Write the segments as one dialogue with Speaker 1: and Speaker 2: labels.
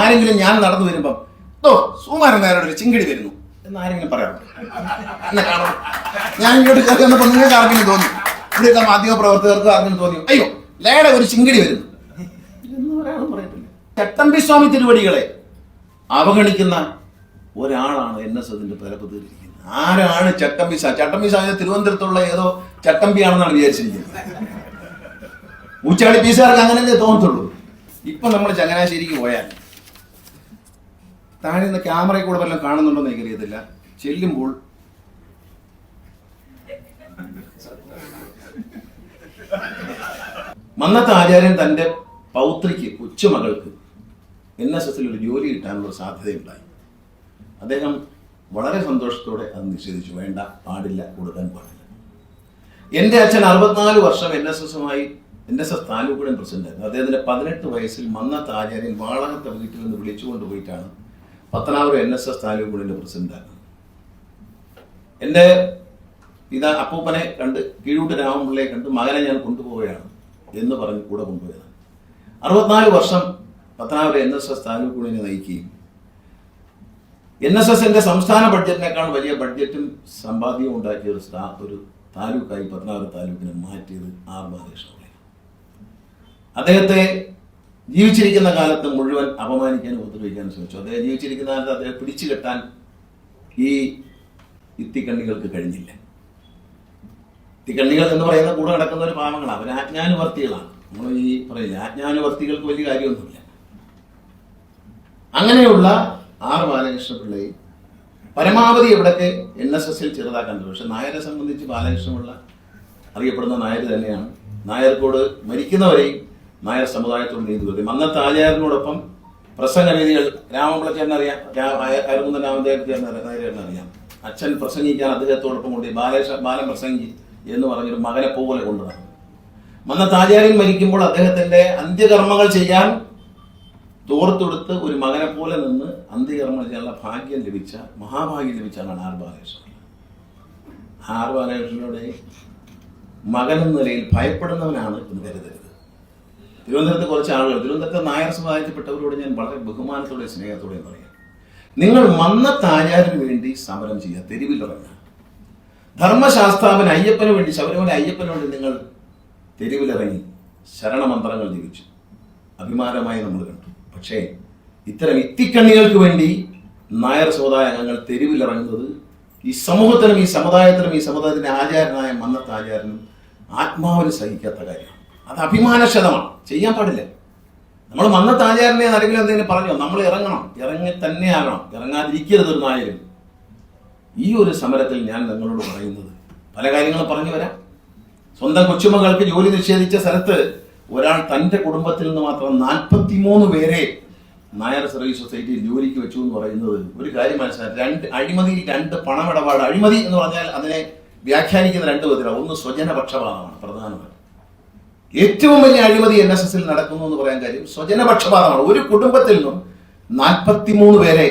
Speaker 1: ആരെങ്കിലും ഞാൻ നടന്നു വരുമ്പം സുകുമാരൻ നായരുടെ ഒരു ചിങ്കിടി വരുന്നു എന്ന് ആരെങ്കിലും പറയാറുണ്ട്? എന്നെ കാണും. ഞാൻ ഇങ്ങോട്ട് കയറി വന്നപ്പോൾ നിങ്ങൾക്ക് ആർക്കെങ്കിലും തോന്നി, ഇവിടുത്തെ മാധ്യമ പ്രവർത്തകർക്ക് ആർക്കെങ്കിലും തോന്നി അയ്യോ ലേടെ ഒരു ചിങ്കിടി വരുന്നു എന്ന് പറയാനും പറയത്തില്ല. ചട്ടമ്പി സ്വാമി തിരുവടികളെ അവഗണിക്കുന്ന ഒരാളാണ് NSSന്റെ തലപ്പത്തിരിക്കുന്നത്. ആരാണ് ചട്ടമ്പി സ്വാമി? ചട്ടമ്പി സ്വാമി തിരുവനന്തപുരത്തുള്ള ഏതോ ചട്ടമ്പിയാണെന്നാണ് വിചാരിച്ചിരിക്കുന്നത്. ഊച്ചാളി പീസുകാർക്ക് അങ്ങനെയല്ലേ തോന്നത്തുള്ളൂ. ഇപ്പൊ നമ്മൾ ചങ്ങനാശ്ശേരിക്ക് പോയാൽ താഴെ നിന്ന് ക്യാമറയിൽ കൂടെ വല്ലതും കാണുന്നുണ്ടോന്ന് എനിക്കറിയത്തില്ല. ചെല്ലുമ്പോൾ മന്നത്ത് ആചാര്യൻ തന്റെ പൗത്രിക്ക് കൊച്ചുമകൾക്ക് NSSൽ ഒരു ജോലി കിട്ടാനുള്ള സാധ്യതയുണ്ടായി. അദ്ദേഹം വളരെ സന്തോഷത്തോടെ അത് നിഷേധിച്ചു. വേണ്ട, പാടില്ല, കൊടുക്കാൻ പാടില്ല. എൻ്റെ അച്ഛൻ 64 വർഷം NSS താലൂക്കുടൻ പ്രസിഡന്റായിരുന്നു. അദ്ദേഹത്തിന്റെ 18 വയസ്സിൽ മന്നത്ത് ആചാര്യൻ വാളകത്തെ വീട്ടിൽ നിന്ന് വിളിച്ചുകൊണ്ട് പോയിട്ടാണ് പത്തനാപുരം NSS താലൂക്കുടന്റെ പ്രസിഡന്റായിരുന്നത്. എൻ്റെ അപ്പൂപ്പനെ കണ്ട് കീഴൂട്ട് രാമപിള്ളയെ കണ്ട് മകനെ ഞാൻ കൊണ്ടുപോവുകയാണ് എന്ന് പറഞ്ഞ് കൂടെ കൊണ്ടുപോയതാണ്. 64 വർഷം പത്തനാപുരം NSS താലൂക്കുടനെ നയിക്കുകയും NSSന്റെ സംസ്ഥാന ബഡ്ജറ്റിനേക്കാൾ വലിയ ബഡ്ജറ്റും സമ്പാദ്യവും ഉണ്ടാക്കിയ ഒരു താലൂക്കായി പത്തനാപുരം താലൂക്കിനെ മാറ്റിയത് ആർ ബാലകൃഷ്ണപിള്ള. അദ്ദേഹത്തെ ജീവിച്ചിരിക്കുന്ന കാലത്ത് മുഴുവൻ അപമാനിക്കാനും ഉപദ്രവിക്കാനും ശ്രമിച്ചു. അദ്ദേഹം ജീവിച്ചിരിക്കുന്ന കാലത്ത് അദ്ദേഹം പിടിച്ചു കെട്ടാൻ ഈ ഇത്തിക്കണ്ണികൾക്ക് കഴിഞ്ഞില്ല. ഇത്തിക്കണ്ണികൾ എന്ന് പറയുന്ന കൂടെ നടക്കുന്ന ഒരു പാവങ്ങളാണ്, അവർ ആജ്ഞാനുവർത്തികളാണ്. നമ്മൾ ഈ പറയില്ല, ആജ്ഞാനുവർത്തികൾക്ക് വലിയ കാര്യമൊന്നുമില്ല. അങ്ങനെയുള്ള ആർ ബാലകൃഷ്ണപിള്ളയെ പരമാവധി എവിടൊക്കെ NSSൽ ചെറുതാക്കാൻ പറ്റും. പക്ഷെ നായരെ സംബന്ധിച്ച് ബാലകൃഷ്ണപിള്ള അറിയപ്പെടുന്ന നായർ തന്നെയാണ്. നായർക്കോട് മരിക്കുന്നവരെയും നായർ സമുദായത്തോട് നീതി കൊടുത്തു. മന്നത്ത് ആചാര്യനോടൊപ്പം പ്രസംഗ രീതികൾ രാമപിള്ള ചേട്ടനറിയാം, അരുമുന്തൻ നായരറിയാം. അച്ഛൻ പ്രസംഗിക്കാൻ അദ്ദേഹത്തോടൊപ്പം കൊണ്ട് ബാലൻ പ്രസംഗി എന്ന് പറഞ്ഞൊരു മകനെ പോലെ കൊണ്ടുവന്നു. മന്നത്ത് ആചാര്യൻ മരിക്കുമ്പോൾ അദ്ദേഹത്തിന്റെ അന്ത്യകർമ്മങ്ങൾ ചെയ്യാൻ തോർത്തെടുത്ത് ഒരു മകനെ പോലെ നിന്ന് അന്ത്യകർമ്മം ചെയ്യാനുള്ള ഭാഗ്യം ലഭിച്ച, മഹാഭാഗ്യം ലഭിച്ച ആളാണ് ആർ ബാലകൃഷ്ണൻ. ആർ ബാലകൃഷ്ണനുടെ മകൻ എന്ന നിലയിൽ ഭയപ്പെടുന്നവനാണ് എന്ന് കരുതരുത്. തിരുവനന്തപുരത്ത് കുറച്ച് ആളുകൾ, തിരുവനന്തപുരത്തെ നായർ സമുദായത്തിൽപ്പെട്ടവരോട് ഞാൻ വളരെ ബഹുമാനത്തോടെ സ്നേഹത്തോടെയും പറയാം, നിങ്ങൾ മന്നത്ത് ആചാര്യന് വേണ്ടി സമരം ചെയ്യുക, തെരുവിലിറങ്ങുക. ധർമ്മശാസ്താവിന് അയ്യപ്പന് വേണ്ടി, ശബരിമല അയ്യപ്പന് വേണ്ടി നിങ്ങൾ തെരുവിലിറങ്ങി ശരണമന്ത്രങ്ങൾ ജപിച്ചു, അഭിമാനമായി നമ്മൾ കണ്ടു. പക്ഷേ ഇത്തരം ഇത്തിക്കണ്ണികൾക്ക് വേണ്ടി നായർ സമുദായ അംഗങ്ങൾ തെരുവിലിറങ്ങുന്നത് ഈ സമൂഹത്തിനും ഈ സമുദായത്തിന്റെ ആചാര്യനായ മന്നത്ത് ആചാര്യനും ആത്മാവിന് സഹിക്കാത്ത കാര്യമാണ്. അത് അഭിമാനക്ഷതമാണ്, ചെയ്യാൻ പാടില്ല. നമ്മൾ മന്നത്ത് ആചാര്യനെ ആരെങ്കിലും എന്തെങ്കിലും പറഞ്ഞോ, നമ്മൾ ഇറങ്ങി തന്നെ ആകണം, ഇറങ്ങാതിരിക്കരുത് ഒരു നായരും. ഈ ഒരു സമരത്തിൽ ഞാൻ നിങ്ങളോട് പറയുന്നത് പല കാര്യങ്ങളും പറഞ്ഞു വരാം. സ്വന്തം കൊച്ചുമകൾക്ക് ജോലി നിഷേധിച്ച സ്ഥലത്ത് ഒരാൾ തന്റെ കുടുംബത്തിൽ നിന്ന് മാത്രം 43 പേരെ നായർ സർവീസ് സൊസൈറ്റിയിൽ ജോലിക്ക് വെച്ചു എന്ന് പറയുന്നത് ഒരു കാര്യം മനസ്സിലാക്കി. അഴിമതിയിൽ 2 പണമിടപാട്. അഴിമതി എന്ന് പറഞ്ഞാൽ അതിനെ വ്യാഖ്യാനിക്കുന്ന 2 വിധത്തിലാണ്. ഒന്ന് സ്വജനപക്ഷപാതമാണ് പ്രധാനമായും. ഏറ്റവും വലിയ അഴിമതി NSSൽ നടക്കുന്നു എന്ന് പറയാൻ കാര്യം സ്വജനപക്ഷപാതമാണ്. ഒരു കുടുംബത്തിൽ നിന്നും 43 പേരെ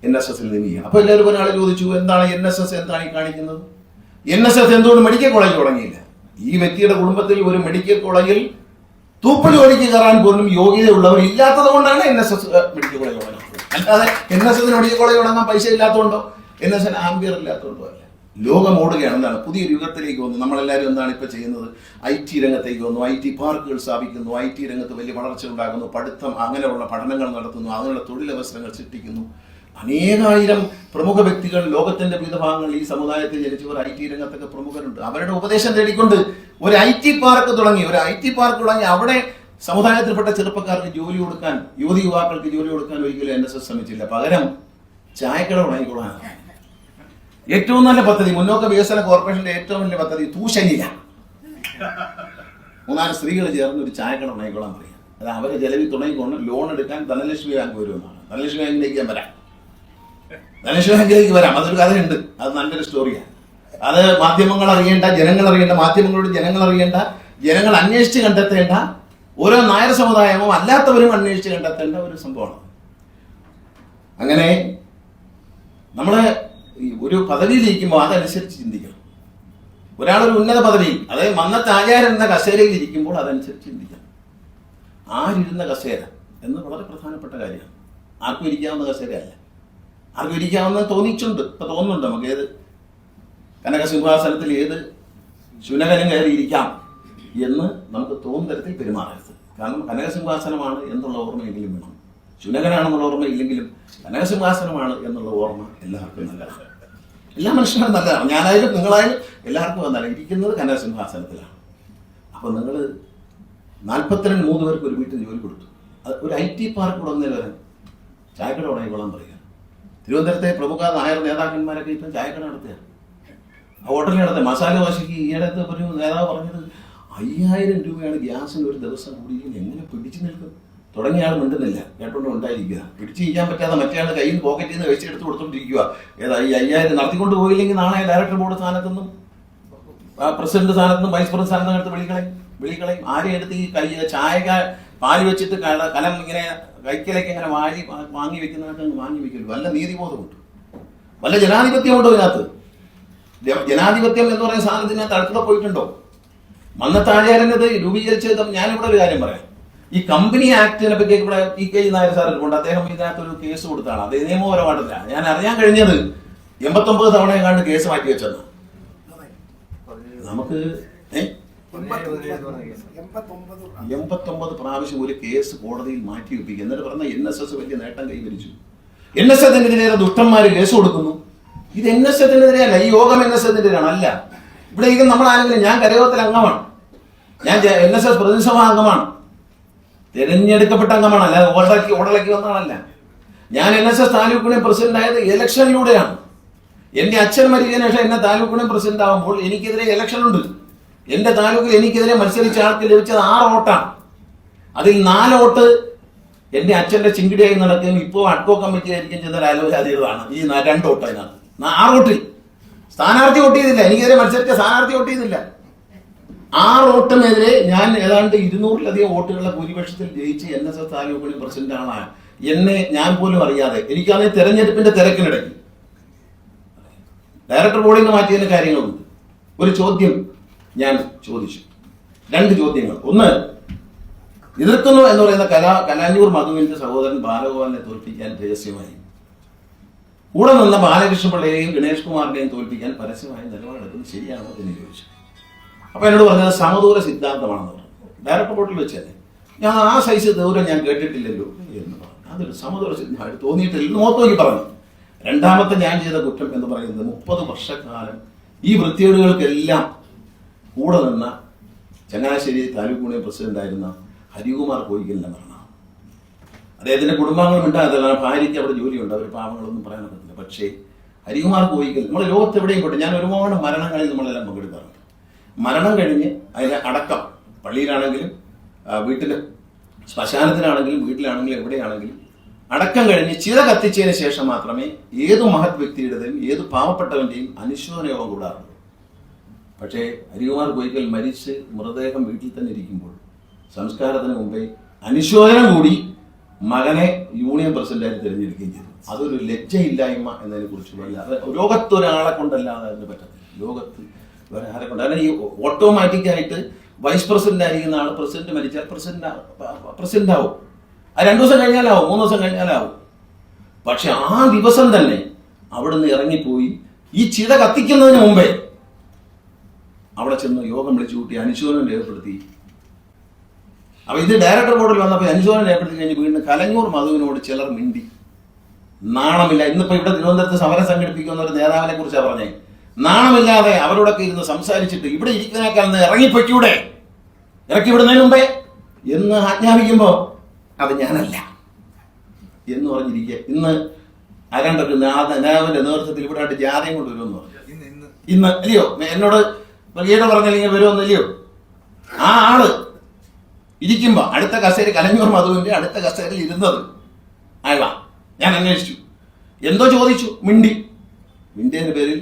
Speaker 1: NSSൽ നിയമിക്കുക. അപ്പൊ എല്ലാവരും ഒരാൾ ചോദിച്ചു, എന്താണ് NSS, എന്താണ് ഈ കാണിക്കുന്നത്? NSS എന്തുകൊണ്ട് മെഡിക്കൽ കോളേജ് തുടങ്ങിയില്ല? ഈ വ്യക്തിയുടെ കുടുംബത്തിൽ ഒരു മെഡിക്കൽ കോളേജിൽ തൂപ്പ് ജോലിക്ക് കയറാൻ പോലും യോഗ്യതയുള്ളവർ ഇല്ലാത്തത് കൊണ്ടാണ് NSS മെഡിക്കൽ കോളേജ് തുടങ്ങുന്നത്. അല്ലാതെ NSSന് മെഡിക്കൽ കോളേജ് തുടങ്ങാൻ പൈസ ഇല്ലാത്തതുകൊണ്ടോ NSSന് ആംബിയർ ഇല്ലാത്തതുകൊണ്ടോ അല്ല. ലോകം ഓടുകയാണ്. എന്താണ്? പുതിയൊരു യുഗത്തിലേക്ക് വന്നു. നമ്മളെല്ലാവരും എന്താണ് ഇപ്പൊ ചെയ്യുന്നത്? IT രംഗത്തേക്ക് വന്നു, IT പാർക്കുകൾ സ്ഥാപിക്കുന്നു, IT രംഗത്ത് വലിയ വളർച്ച ഉണ്ടാകുന്നു, പഠിത്തം, അങ്ങനെയുള്ള പഠനങ്ങൾ നടത്തുന്നു, അങ്ങനെയുള്ള തൊഴിലവസരങ്ങൾ സൃഷ്ടിക്കുന്നു. അനേകായിരം പ്രമുഖ വ്യക്തികൾ ലോകത്തിന്റെ വിവിധ ഭാഗങ്ങളിൽ ഈ സമുദായത്തിൽ ജനിച്ചവർ IT രംഗത്തൊക്കെ പ്രമുഖരുണ്ട്. അവരുടെ ഉപദേശം തേടിക്കൊണ്ട് ഒരു IT പാർക്ക് തുടങ്ങി. അവിടെ സമുദായത്തിൽപ്പെട്ട ചെറുപ്പക്കാർക്ക് ജോലി കൊടുക്കാൻ, യുവതി യുവാക്കൾക്ക് ജോലി കൊടുക്കാൻ ഒരിക്കലും NSS ശ്രമിച്ചില്ല. പകരം ചായക്കട ഉണങ്ങിക്കൊള്ളാനാണ് ഏറ്റവും നല്ല പദ്ധതി. മുന്നോക്ക വികസന കോർപ്പറേഷന്റെ ഏറ്റവും വലിയ പദ്ധതി തൂശനില. 3-4 സ്ത്രീകൾ ചേർന്ന് ഒരു ചായക്കട ഉണങ്ങിക്കൊള്ളാൻ പറയാം. അത് അവരെ ചെലവിൽ തുടങ്ങിക്കൊണ്ട് ലോൺ എടുക്കാൻ ധനലക്ഷ്മി ബാങ്ക് വരുമെന്നാണ്. ധനലക്ഷ്മി ബാങ്കിലേക്ക് ഞാൻ വരാം. ധനലക്ഷ്മി ബാങ്കിലേക്ക് വരാം. അതൊരു കഥയുണ്ട്, അത് നല്ലൊരു സ്റ്റോറിയാണ്. അത് മാധ്യമങ്ങൾ അറിയേണ്ട, ജനങ്ങൾ അറിയേണ്ട, മാധ്യമങ്ങളോട് ജനങ്ങൾ അറിയേണ്ട, ജനങ്ങൾ അന്വേഷിച്ച് കണ്ടെത്തേണ്ട, ഓരോ നായർ സമുദായമോ അല്ലാത്തവരും അന്വേഷിച്ച് കണ്ടെത്തേണ്ട ഒരു സംഭവമാണ്. അങ്ങനെ നമ്മള് ഒരു പദവിയിലിരിക്കുമ്പോൾ അതനുസരിച്ച് ചിന്തിക്കണം. ഒരാളൊരു ഉന്നത പദവിയിൽ, അതായത് മന്നത്ത് ആചാര്യൻ എന്ന കസേരയിൽ ഇരിക്കുമ്പോൾ അതനുസരിച്ച് ചിന്തിക്കണം. ആരിരുന്ന കസേര എന്ന് വളരെ പ്രധാനപ്പെട്ട കാര്യമാണ്. ആർക്കും ഇരിക്കാവുന്ന കസേരയല്ല. ആർക്കും ഇരിക്കാവുന്ന തോന്നിയിട്ടുണ്ട്. ഇപ്പൊ തോന്നുന്നുണ്ട് നമുക്ക് ഏത് കനകസിംഹാസനത്തിൽ ഏത് ശുനകനും കയറി ഇരിക്കാം എന്ന് നമുക്ക് തോന്നുന്ന തരത്തിൽ പെരുമാറരുത്. കാരണം കനകസിംഹാസനമാണ് എന്നുള്ള ഓർമ്മയെങ്കിലും വേണം. ശുനകനാണെന്നുള്ള ഓർമ്മ ഇല്ലെങ്കിലും കനകസിംഹാസനമാണ് എന്നുള്ള ഓർമ്മ എല്ലാവർക്കും നല്ലതാണ്. എല്ലാ മനുഷ്യരും നല്ലതാണ്. ഞാനായാലും നിങ്ങളായാലും എല്ലാവർക്കും വന്നാലും ഇരിക്കുന്നത് കനകസിംഹാസനത്തിലാണ്. അപ്പോൾ നിങ്ങൾ 43 പേർക്ക് ഒരു വീട്ടിൽ ജോലി കൊടുത്തു. ഒരു IT പാർക്ക് തുടങ്ങുന്നതിൽ വരെ ചായക്കട തുടങ്ങിക്കൊള്ളാൻ പറയുക. തിരുവനന്തപുരത്തെ പ്രമുഖ നായർ നേതാക്കന്മാരൊക്കെ ഇപ്പം ചായക്കട നടത്തുക, ഹോട്ടലിൽ നടത്തുക. മസാല ദോശയ്ക്ക് ഈയിടത്ത് ഒരു നേതാവ് പറഞ്ഞത് 5000 രൂപയാണ് ഗ്യാസിന് ഒരു ദിവസം കൂടിയെങ്കിൽ എങ്ങനെ പിടിച്ചു നിൽക്കും? തുടങ്ങിയ ആൾ മിണ്ടുന്നില്ല, കേട്ടോണ്ട് ഉണ്ടായിരിക്കുക. പിടിച്ചു ചെയ്യാൻ പറ്റാതെ മറ്റേ ആൾ കയ്യിൽ നിന്ന് പോക്കറ്റിൽ നിന്ന് കഴിച്ചെടുത്ത് കൊടുത്തോണ്ടിരിക്കുക. ഏതാ ഈ 5000 നടത്തിക്കൊണ്ട് പോയില്ലെങ്കിൽ നാളെ ഡയറക്ടർ ബോർഡ് സ്ഥാനത്തുനിന്നും പ്രസിഡന്റ് സ്ഥാനത്തുനിന്നും വൈസ് പ്രസിഡന്റ് സ്ഥാനത്തും എടുത്ത് വിളികളയും. ആരെയും എടുത്ത് ഈ ചായ പാല് വെച്ചിട്ട് കലം ഇങ്ങനെ കൈക്കലേക്ക് ഇങ്ങനെ വാങ്ങി വെക്കുന്നതൊക്കെ വാങ്ങി വെക്കില്ല. വല്ല നീതിബോധമുണ്ട്, വല്ല ജനാധിപത്യമുണ്ടോ ഇതിനകത്ത്? ജനാധിപത്യം എന്ന് പറയുന്ന സാധനത്തിനകത്ത് അടുത്ത പോയിട്ടുണ്ടോ? മന്നത്താചാര്യനത് രൂപീകരിച്ചത്. ഞാനിവിടെ ഒരു കാര്യം പറയാം. ഈ കമ്പനി ആക്ടിനെ പറ്റി ഇവിടെ PK നായർ സാർ കൊണ്ട് അദ്ദേഹം ഇതിനകത്തൊരു കേസ് കൊടുത്താണ്. അത് നിയമപരമായിട്ടില്ല. ഞാൻ അറിയാൻ കഴിഞ്ഞത് 89 തവണ എങ്ങാണ്ട് കേസ് മാറ്റി വെച്ചെന്ന്. നമുക്ക് 89 പ്രാവശ്യം ഒരു കേസ് കോടതിയിൽ മാറ്റി വെപ്പിക്കുക. എന്നിട്ട് പറഞ്ഞ NSS വലിയ നേട്ടം കൈവരിച്ചു. NSSനെതിരെ ദുഷ്ടന്മാര് കേസ് കൊടുക്കുന്നു. ഇത് NSSനെതിരെയല്ല, ഈ യോഗം NSSനെതിരെയാണ്. അല്ല, ഇവിടെ ഇരിക്കുന്ന നമ്മളാണെങ്കിലും ഞാൻ കരയോഗത്തിലെ അംഗമാണ്, ഞാൻ NSS പ്രതിനിധിസഭാ അംഗമാണ്, തിരഞ്ഞെടുക്കപ്പെട്ട അംഗമാണ്, അല്ലാതെ ഓടലക്കി വന്നതാണല്ല. ഞാൻ NSS താലൂക്ക് യൂണിയൻ പ്രസിഡന്റ് ആയത് ഇലക്ഷനിലൂടെയാണ്. എന്റെ അച്ഛൻ മരിച്ചതിന് ശേഷം എന്നെ താലൂക്ക് യൂണിയൻ പ്രസിഡന്റ് ആകുമ്പോൾ എനിക്കെതിരെ ഇലക്ഷൻ ഉണ്ട്. എന്റെ താലൂക്കിൽ എനിക്കെതിരെ മത്സരിച്ച ആൾക്ക് ലഭിച്ചത് 6 വോട്ടാണ്. അതിൽ 4 വോട്ട് എന്റെ അച്ഛന്റെ ചിങ്കിടിയായി നടക്കുകയും ഇപ്പോൾ അഡ്കോ കമ്മിറ്റി ആയിരിക്കും ചെന്ന ആലോചനാതീതമാണ്. ഈ 2 വോട്ട് അതിനകത്ത് 6 വോട്ടിൽ സ്ഥാനാർത്ഥി വോട്ട് ചെയ്തില്ല. എനിക്കെതിരെ മത്സരിച്ച സ്ഥാനാർത്ഥി വോട്ട് ചെയ്തില്ല. 6 വോട്ടിനെതിരെ ഞാൻ ഏതാണ്ട് 200-ലധികം വോട്ടുകളുടെ ഭൂരിപക്ഷത്തിൽ ജയിച്ച് NSS താലൂക്ക് യൂണിയൻ പ്രസിഡന്റാണ്. എന്നെ ഞാൻ പോലും അറിയാതെ എനിക്കാണെങ്കിൽ തെരഞ്ഞെടുപ്പിന്റെ തിരക്കിനിടയ്ക്ക് ഡയറക്ടർ ബോർഡിൽ നിന്ന് മാറ്റിയതിന് കാര്യങ്ങളുണ്ട്. ഒരു ചോദ്യം ഞാൻ ചോദിച്ചു, 2 ചോദ്യങ്ങൾ. ഒന്ന്, എതിർക്കുന്നു എന്ന് പറയുന്ന കലാഞ്ഞൂർ മധുവിന്റെ സഹോദരൻ ബാലഗോപാലിനെ തോൽപ്പിക്കാൻ രഹസ്യമായി കൂടെ നിന്ന ബാലകൃഷ്ണപിള്ളയെയും ഗണേഷ് കുമാറിനെയും തോൽപ്പിക്കാൻ പരസ്യമായി നിലപാടെടുക്കുന്നത് ശരിയാണോ എന്ന് ചോദിച്ചു. അപ്പൊ എന്നോട് പറഞ്ഞത് സമദൂര സിദ്ധാന്തമാണെന്ന് പറഞ്ഞു. ഡയറക്ടർ ബോർഡിൽ വെച്ച് തന്നെ ഞാൻ ആ സൈസ് ദൂരം ഞാൻ കേട്ടിട്ടില്ലല്ലോ എന്ന് പറഞ്ഞു. അതൊരു സമദൂര സിദ്ധാന്തമായിട്ട് തോന്നിയിട്ടില്ല. മുഖത്ത് നോക്കി പറഞ്ഞു. രണ്ടാമത്തെ ഞാൻ ചെയ്ത കുറ്റം എന്ന് പറയുന്നത് 30 വർഷക്കാലം ഈ വൃത്തികേടുകൾക്കെല്ലാം കൂടെ നിന്ന ചങ്ങനാശ്ശേരി താലൂക്ക് യൂണിയൻ പ്രസിഡന്റ് ആയിരുന്ന ഹരികുമാർ കോയിക്കലിന്റെ മരണം. അദ്ദേഹത്തിന്റെ കുടുംബാംഗങ്ങൾ ഉണ്ടാകത്തില്ല, ഭാര്യയ്ക്ക് അവിടെ ജോലിയുണ്ട്, അവർ പാവങ്ങളൊന്നും പറയാൻ പറ്റത്തില്ല. പക്ഷേ ഹരികുമാർ കോയിക്കൽ നമ്മൾ ലോകത്ത് എവിടെയും പോട്ടെ, ഞാൻ ഒരുപാട് മരണങ്ങളിൽ നമ്മളെല്ലാം പങ്കെടുക്കാറുണ്ട്. മരണം കഴിഞ്ഞ് അതിന്റെ അടക്കം പള്ളിയിലാണെങ്കിലും വീട്ടിൽ ശ്മശാനത്തിലാണെങ്കിലും വീട്ടിലാണെങ്കിലും എവിടെയാണെങ്കിലും അടക്കം കഴിഞ്ഞ് ചിത കത്തിച്ചതിന് ശേഷം മാത്രമേ ഏത് മഹത് വ്യക്തിയുടെയും ഏത് പാവപ്പെട്ടവന്റെയും അനുശോചന യോഗം കൂടാറുള്ളൂ. പക്ഷേ ഹരികുമാർ കോയിക്കൽ മരിച്ച് മൃതദേഹം വീട്ടിൽ തന്നെ ഇരിക്കുമ്പോൾ സംസ്കാരത്തിന് മുമ്പേ അനുശോചനം കൂടി മകനെ യൂണിയൻ പ്രസിഡന്റായി തിരഞ്ഞെടുക്കുകയും ചെയ്തു. അതൊരു ലജ്ജയില്ലായ്മ എന്നതിനെ കുറിച്ചുള്ള ലോകത്തൊരാളെ കൊണ്ടല്ലാതെ അതിന് പറ്റത്തില്ല. ലോകത്ത് വേറെ ആരെ കൊണ്ട്, കാരണം ഈ ഓട്ടോമാറ്റിക്കായിട്ട് വൈസ് പ്രസിഡന്റ് ആയിരിക്കുന്ന ആൾ പ്രസിഡന്റ് മരിച്ചാൽ പ്രസിഡന്റ് ആവും. അത് 2 ദിവസം കഴിഞ്ഞാലാവും, 3 ദിവസം കഴിഞ്ഞാലാവും. പക്ഷെ ആ ദിവസം തന്നെ അവിടുന്ന് ഇറങ്ങിപ്പോയി ഈ ചിത കത്തിക്കുന്നതിന് മുമ്പേ അവിടെ ചെന്ന് യോഗം വിളിച്ചു കൂട്ടി അനുശോചനം രേഖപ്പെടുത്തി. അപ്പൊ ഇത് ഡയറക്ടർ ബോർഡിൽ വന്നപ്പോൾ അനുശോചനം രേഖപ്പെടുത്തി കഴിഞ്ഞ് വീണ്ടും കലഞ്ഞൂർ മധുവിനോട് ചിലർ മിണ്ടി. നാണമില്ല. ഇന്നിപ്പോ ഇവിടെ തിരുവനന്തപുരത്ത് സമരം സംഘടിപ്പിക്കുന്ന ഒരു നേതാവിനെ കുറിച്ചാണ് പറഞ്ഞേ. നാണമില്ലാതെ അവരോടൊക്കെ ഇരുന്ന് സംസാരിച്ചിട്ട് ഇവിടെ ഇരിക്കുന്നേക്കാൾ ഇറങ്ങിപ്പൊയ്ക്കൂടെ, ഇറക്കി വിടുന്നതിന് മുമ്പേ എന്ന് ആജ്ഞാപിക്കുമ്പോ അത് ഞാനല്ല എന്ന് പറഞ്ഞിരിക്കുക. ഇന്ന് ആരാണ്ടൊക്കെ നേതാവിന്റെ നേതൃത്വത്തിൽ ഇവിടെ ആയിട്ട് ജാഥയും കൊണ്ട് വരുമെന്ന് പറഞ്ഞു. ഇന്ന് അല്ലയോ എന്നോട് ഈയിടെ പറഞ്ഞില്ലെങ്കിൽ വരുമെന്നല്ലയോ? ആ ആള് ഇരിക്കുമ്പോ അടുത്ത കസേര കലഞ്ഞൂർ മധുവിന്റെ അടുത്ത കസേരയിൽ ഇരുന്നത് ആളാ. ഞാൻ അന്വേഷിച്ചു, എന്തോ ചോദിച്ചു, മിണ്ടിയതിന്റെ പേരിൽ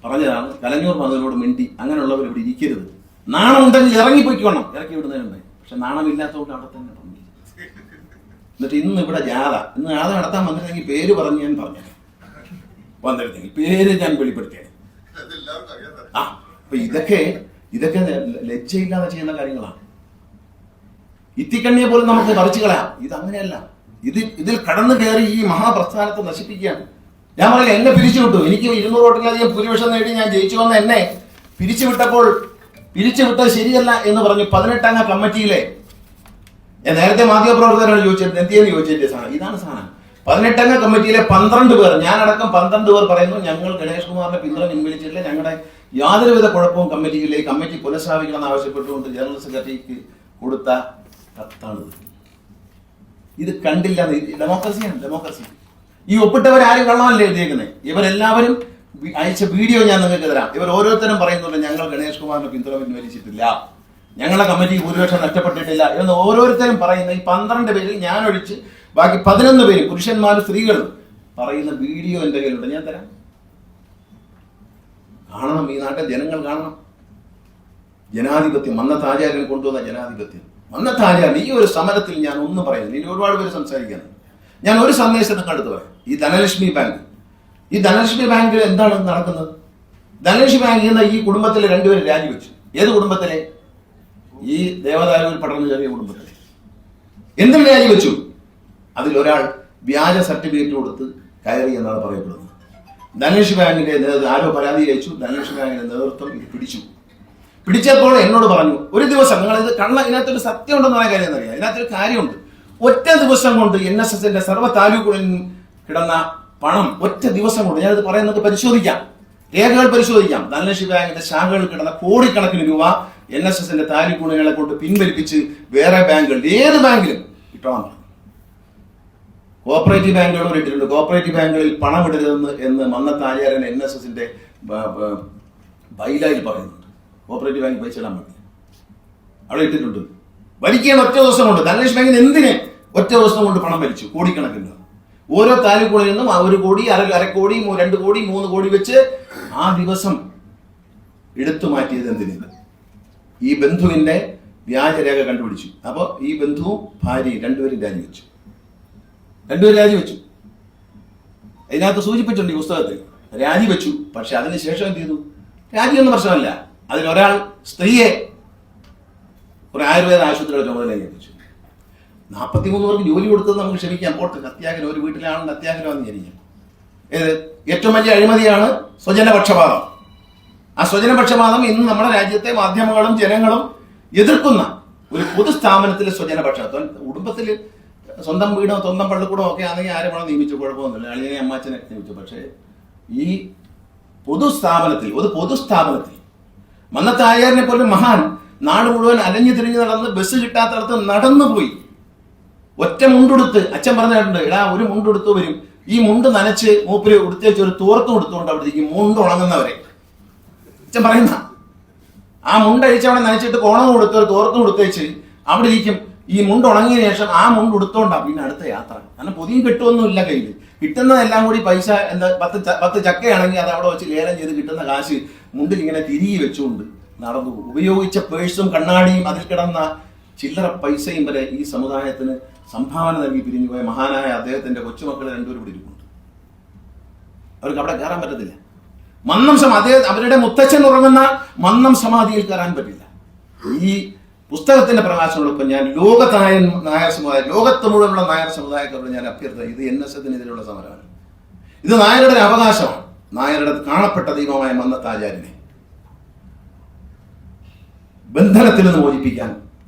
Speaker 1: പറഞ്ഞതാണ് കലഞ്ഞൂർ മധുവിനോട് മിണ്ടി. അങ്ങനെയുള്ളവർ ഇവിടെ ഇരിക്കരുത്. നാണമുണ്ടെങ്കിൽ ഇറങ്ങിപ്പോയിക്കോണം, ഇറക്കി വിടുന്നതിനുണ്ടായി. പക്ഷെ നാണമില്ലാത്തതുകൊണ്ട് അവിടെ തന്നെ പറഞ്ഞു. എന്നിട്ട് ഇന്ന് ഇവിടെ ജാഥ നടത്താൻ വന്നിരുന്നെങ്കിൽ പേര് പറഞ്ഞ് ഞാൻ പറഞ്ഞു വന്നിരുന്നെങ്കിൽ പേര് ഞാൻ വെളിപ്പെടുത്തിയത്. അപ്പൊ ഇതൊക്കെ ലജ്ജയില്ലാതെ ചെയ്യുന്ന കാര്യങ്ങളാണ്. ഇത്തിക്കണ്ണിയെ പോലും നമുക്ക് പറിച്ചു കളയാം. ഇതങ്ങനെയല്ല. ഇതിൽ കടന്നു കയറി ഈ മഹാപ്രസ്ഥാനത്തെ നശിപ്പിക്കുകയാണ്. ഞാൻ പറയില്ല, എന്നെ പിരിച്ചുവിട്ടു. എനിക്ക് 200 വോട്ടിലധികം ഭൂരിപക്ഷം നേടി ഞാൻ ജയിച്ചു വന്ന എന്നെ പിരിച്ചുവിട്ടത് ശരിയല്ല എന്ന് പറഞ്ഞു 18 അംഗ കമ്മിറ്റിയിലെ, ഞാൻ നേരത്തെ മാധ്യമപ്രവർത്തകരോട് ചോദിച്ചിട്ട് എന്തിയെന്ന് ചോദിച്ചിട്ട് സാധനം ഇതാണ് സാധനം. 18 അംഗ കമ്മിറ്റിയിലെ 12 പേർ, ഞാനടക്കം 12 പേർ പറയുന്നു ഞങ്ങൾ ഗണേഷ് കുമാറിന്റെ പിന്തുണ പിൻവലിച്ചിട്ടില്ല, ഞങ്ങളുടെ യാതൊരുവിധ കുഴപ്പവും കമ്മിറ്റിയിലെ കമ്മിറ്റി പുനഃസ്ഥാപിക്കണമെന്ന് ആവശ്യപ്പെട്ടുകൊണ്ട് ജനറൽ സെക്രട്ടറിക്ക് കൊടുത്ത കത്താണിത്. ഇത് കണ്ടില്ല. ഡെമോക്രസിയാണ്, ഡെമോക്രസി. ഈ ഒപ്പിട്ടവരാരും കള്ളമല്ലേ എഴുതിയേക്കുന്നത്. ഇവരെല്ലാവരും അയച്ച വീഡിയോ ഞാൻ നിങ്ങൾക്ക് തരാം. ഇവർ ഓരോരുത്തരും പറയുന്നുണ്ട് ഞങ്ങൾ ഗണേഷ് കുമാറിന്റെ പിന്തുണ പിൻവലിച്ചിട്ടില്ല, ഞങ്ങളുടെ കമ്മിറ്റി ഭൂരിപക്ഷം നഷ്ടപ്പെട്ടിട്ടില്ല എന്ന് ഓരോരുത്തരും പറയുന്ന ഈ 12 പേരിൽ ഞാൻ ഒഴിച്ച് ബാക്കി 11 പേര് പുരുഷന്മാരും സ്ത്രീകളും പറയുന്ന വീഡിയോ എന്റെ കയ്യിലുണ്ട്, ഞാൻ തരാം. കാണണം, ഈ നാട്ടിൽ ജനങ്ങൾ കാണണം. ജനാധിപത്യം, മന്നത്ത് ആചാര്യൻ കൊണ്ടുവന്ന ജനാധിപത്യം. മന്നത്ത് ആചാര്യൻ ഈ ഒരു സമരത്തിൽ ഞാൻ ഒന്നും പറയുന്നില്ല. ഇനി ഒരുപാട് പേര് സംസാരിക്കാനുണ്ട്. ഞാൻ ഒരു സന്ദേശം നിങ്ങൾക്ക് അടുത്ത് പറയാം. ഈ ധനലക്ഷ്മി ബാങ്കിൽ എന്താണ് നടക്കുന്നത്? ധനലക്ഷ്മി ബാങ്കിൽ നിന്ന് ഈ കുടുംബത്തിലെ 2 പേര് രാജിവെച്ചു. ഏത് കുടുംബത്തിലെ? ഈ ദേവദാരുവിൽ പടർന്നു കയറിയ കുടുംബത്തിലെ. എന്തിനു രാജിവെച്ചു? അതിലൊരാൾ വ്യാജ സർട്ടിഫിക്കറ്റ് കൊടുത്ത് കയറി എന്നാണ് പറയപ്പെടുന്നത്. ധനലക്ഷ്മി ബാങ്കിന്റെ ആരോ പരാതി അയച്ചു. ധനലക്ഷ്മി ബാങ്കിന്റെ നേതൃത്വം ഇത് പിടിച്ചപ്പോൾ എന്നോട് പറഞ്ഞു, ഒരു ദിവസം നിങ്ങൾ ഇത് ഇതിനകത്തൊരു സത്യം ഉണ്ടെന്ന് പറയാൻ കാര്യം എന്നറിയാം. ഇതിനകത്തൊരു കാര്യമുണ്ട്. ഒറ്റ ദിവസം കൊണ്ട് NSSന്റെ സർവ്വ താലൂക്കുകളിൽ കിടന്ന പണം ഒറ്റ ദിവസം കൊണ്ട്, ഞാനിത് പറയുന്നത് പരിശോധിക്കാം, രേഖകൾ പരിശോധിക്കാം. ധനലക്ഷ്മി ബാങ്കിന്റെ ശാഖകളിൽ കിടന്ന കോടിക്കണക്കിന് രൂപ NSSന്റെ താലൂക്കുകളെ കൊണ്ട് പിൻവലിപ്പിച്ച് വേറെ ബാങ്കുകൾ, ഏത് ബാങ്കിലും ഇട്ടോളാം. കോപ്പറേറ്റീവ് ബാങ്കുകളും ഇട്ടിട്ടുണ്ട്. കോപ്പറേറ്റീവ് ബാങ്കുകളിൽ പണം ഇടരുതെന്ന് എന്ന് മന്നത്ത് ആചാര്യൻ NSSന്റെ ബൈലായിൽ പറയുന്നുണ്ട്. കോപ്പറേറ്റീവ് ബാങ്കിൽ പൈസ ഇടാൻ പറ്റില്ല, അവിടെ ഇട്ടിട്ടുണ്ട്. വലിക്കുകയാണ് ഒറ്റ ദിവസം കൊണ്ട്. ധനലക്ഷ്മി ബാങ്കിന് എന്തിന് ഒറ്റ ദിവസം കൊണ്ട് പണം വലിച്ചു? കോടിക്കണക്കിന്. ഓരോ താലൂക്കുകളിൽ നിന്നും 1 കോടി, അര കോടി, 2 കോടി, 3 കോടി വെച്ച് ആ ദിവസം എടുത്തു മാറ്റിയത് എന്തിന്? ഈ ബന്ധുവിന്റെ വ്യാജരേഖ കണ്ടുപിടിച്ചു. അപ്പൊ ഈ ബന്ധുവും ഭാര്യയും 2 പേരും രാജിവെച്ചു. അതിനകത്ത് സൂചിപ്പിച്ചിട്ടുണ്ട് ഈ പുസ്തകത്തിൽ. രാജിവെച്ചു. പക്ഷെ അതിനുശേഷം എന്ത് ചെയ്തു? രാജിയൊന്നും പ്രശ്നമല്ല. അതിലൊരാൾ സ്ത്രീയെ ഒരു ആയുർവേദ ആശുപത്രിയുടെ ചുമതലയിൽ എത്തിച്ചു. 43 പേർക്ക് ജോലി കൊടുത്തത് നമുക്ക് ക്ഷമിക്കാം. പോട്ടെ, അത്യാഗ്രഹം, ഒരു വീട്ടിലാണെന്ന് അത്യാഗ്രഹം വിചാരിക്കാം. ഏറ്റവും വലിയ അഴിമതിയാണ് സ്വജനപക്ഷപാതം. ആ സ്വജനപക്ഷപാതം ഇന്ന് നമ്മുടെ രാജ്യത്തെ മാധ്യമങ്ങളും ജനങ്ങളും എതിർക്കുന്ന ഒരു പൊതുസ്ഥാപനത്തിലെ സ്വജനപക്ഷപാതം. കുടുംബത്തിൽ സ്വന്തം വീടോ സ്വന്തം പള്ളിക്കൂടോ ഒക്കെ ആണെങ്കിൽ ആരും വേണം നിയമിച്ചു, കുഴപ്പമൊന്നുമില്ല, അളിയനെ അമ്മാച്ചനെ നിയമിച്ചു. പക്ഷേ ഈ പൊതുസ്ഥാപനത്തിൽ മന്നത്ത് ആചാര്യനെ പോലെ മഹാൻ നാട് മുഴുവൻ അലഞ്ഞു തിരിഞ്ഞു നടന്ന് ബസ് കിട്ടാത്തടത്ത് നടന്നുപോയി. ഒറ്റ മുണ്ടെടുത്ത്, അച്ഛൻ പറഞ്ഞിട്ടുണ്ട്, എടാ ഒരു മുണ്ടെടുത്ത് വരും, ഈ മുണ്ട് നനച്ച് മൂപ്പര് ഉടുത്തേച്ച് ഒരു തോർത്ത് കൊടുത്തുകൊണ്ട് അവിടെ ഇരിക്കും, മുണ്ട് ഉണങ്ങുന്നവരെ. അച്ഛൻ പറയുന്ന ആ മുണ്ട് അഴിച്ചവിടെ നനച്ചിട്ട് കോണം കൊടുത്ത് ഒരു തോർത്ത് കൊടുത്തേച്ച് അവിടെ ഇരിക്കും. ഈ മുണ്ട് ഉണങ്ങിയ ശേഷം ആ മുണ്ട് ഉടുത്തോണ്ടാ പിന്നെ അടുത്ത യാത്ര. കാരണം പൊതിയും കിട്ടുമൊന്നുമില്ല കയ്യിൽ. കിട്ടുന്നതെല്ലാം കൂടി പൈസ എന്താ 10 ചക്കയാണെങ്കിൽ അത് അവിടെ വെച്ച് ലേലം ചെയ്ത് കിട്ടുന്ന കാശ് മുണ്ടിൽ ഇങ്ങനെ തിരികെ വെച്ചുകൊണ്ട് നടന്നു. ഉപയോഗിച്ച പേഴ്സും കണ്ണാടിയും അതിൽ കിടന്ന ചില്ലറ പൈസയും വരെ ഈ സമുദായത്തിന് സംഭാവന നൽകി പിരിഞ്ഞുപോയ മഹാനായ അദ്ദേഹത്തിന്റെ കൊച്ചുമക്കളെ 2 പേരും പിടിച്ചിട്ടുണ്ട്. അവർക്ക് അവിടെ കയറാൻ പറ്റത്തില്ല. അവരുടെ മുത്തച്ഛൻ ഉറങ്ങുന്ന മന്നം സമാധിയിൽ കയറാൻ പറ്റില്ല. ഈ പുസ്തകത്തിന്റെ പ്രകാശനോടൊപ്പം ഞാൻ നായർ സമുദായം, ലോകത്ത് മുഴുവനുള്ള നായർ സമുദായക്കാരോട് ഞാൻ അഭ്യർത്ഥന, ഇത് NSSനെതിരെയുള്ള സമരമാണ്. ഇത് നായരുടെ അവകാശമാണ്. നായരുടെ കാണപ്പെട്ട ദൈവമായ മന്നത്ത് ആചാര്യനെ ബന്ധനത്തിൽ നിന്ന് മോചിപ്പിക്കാൻ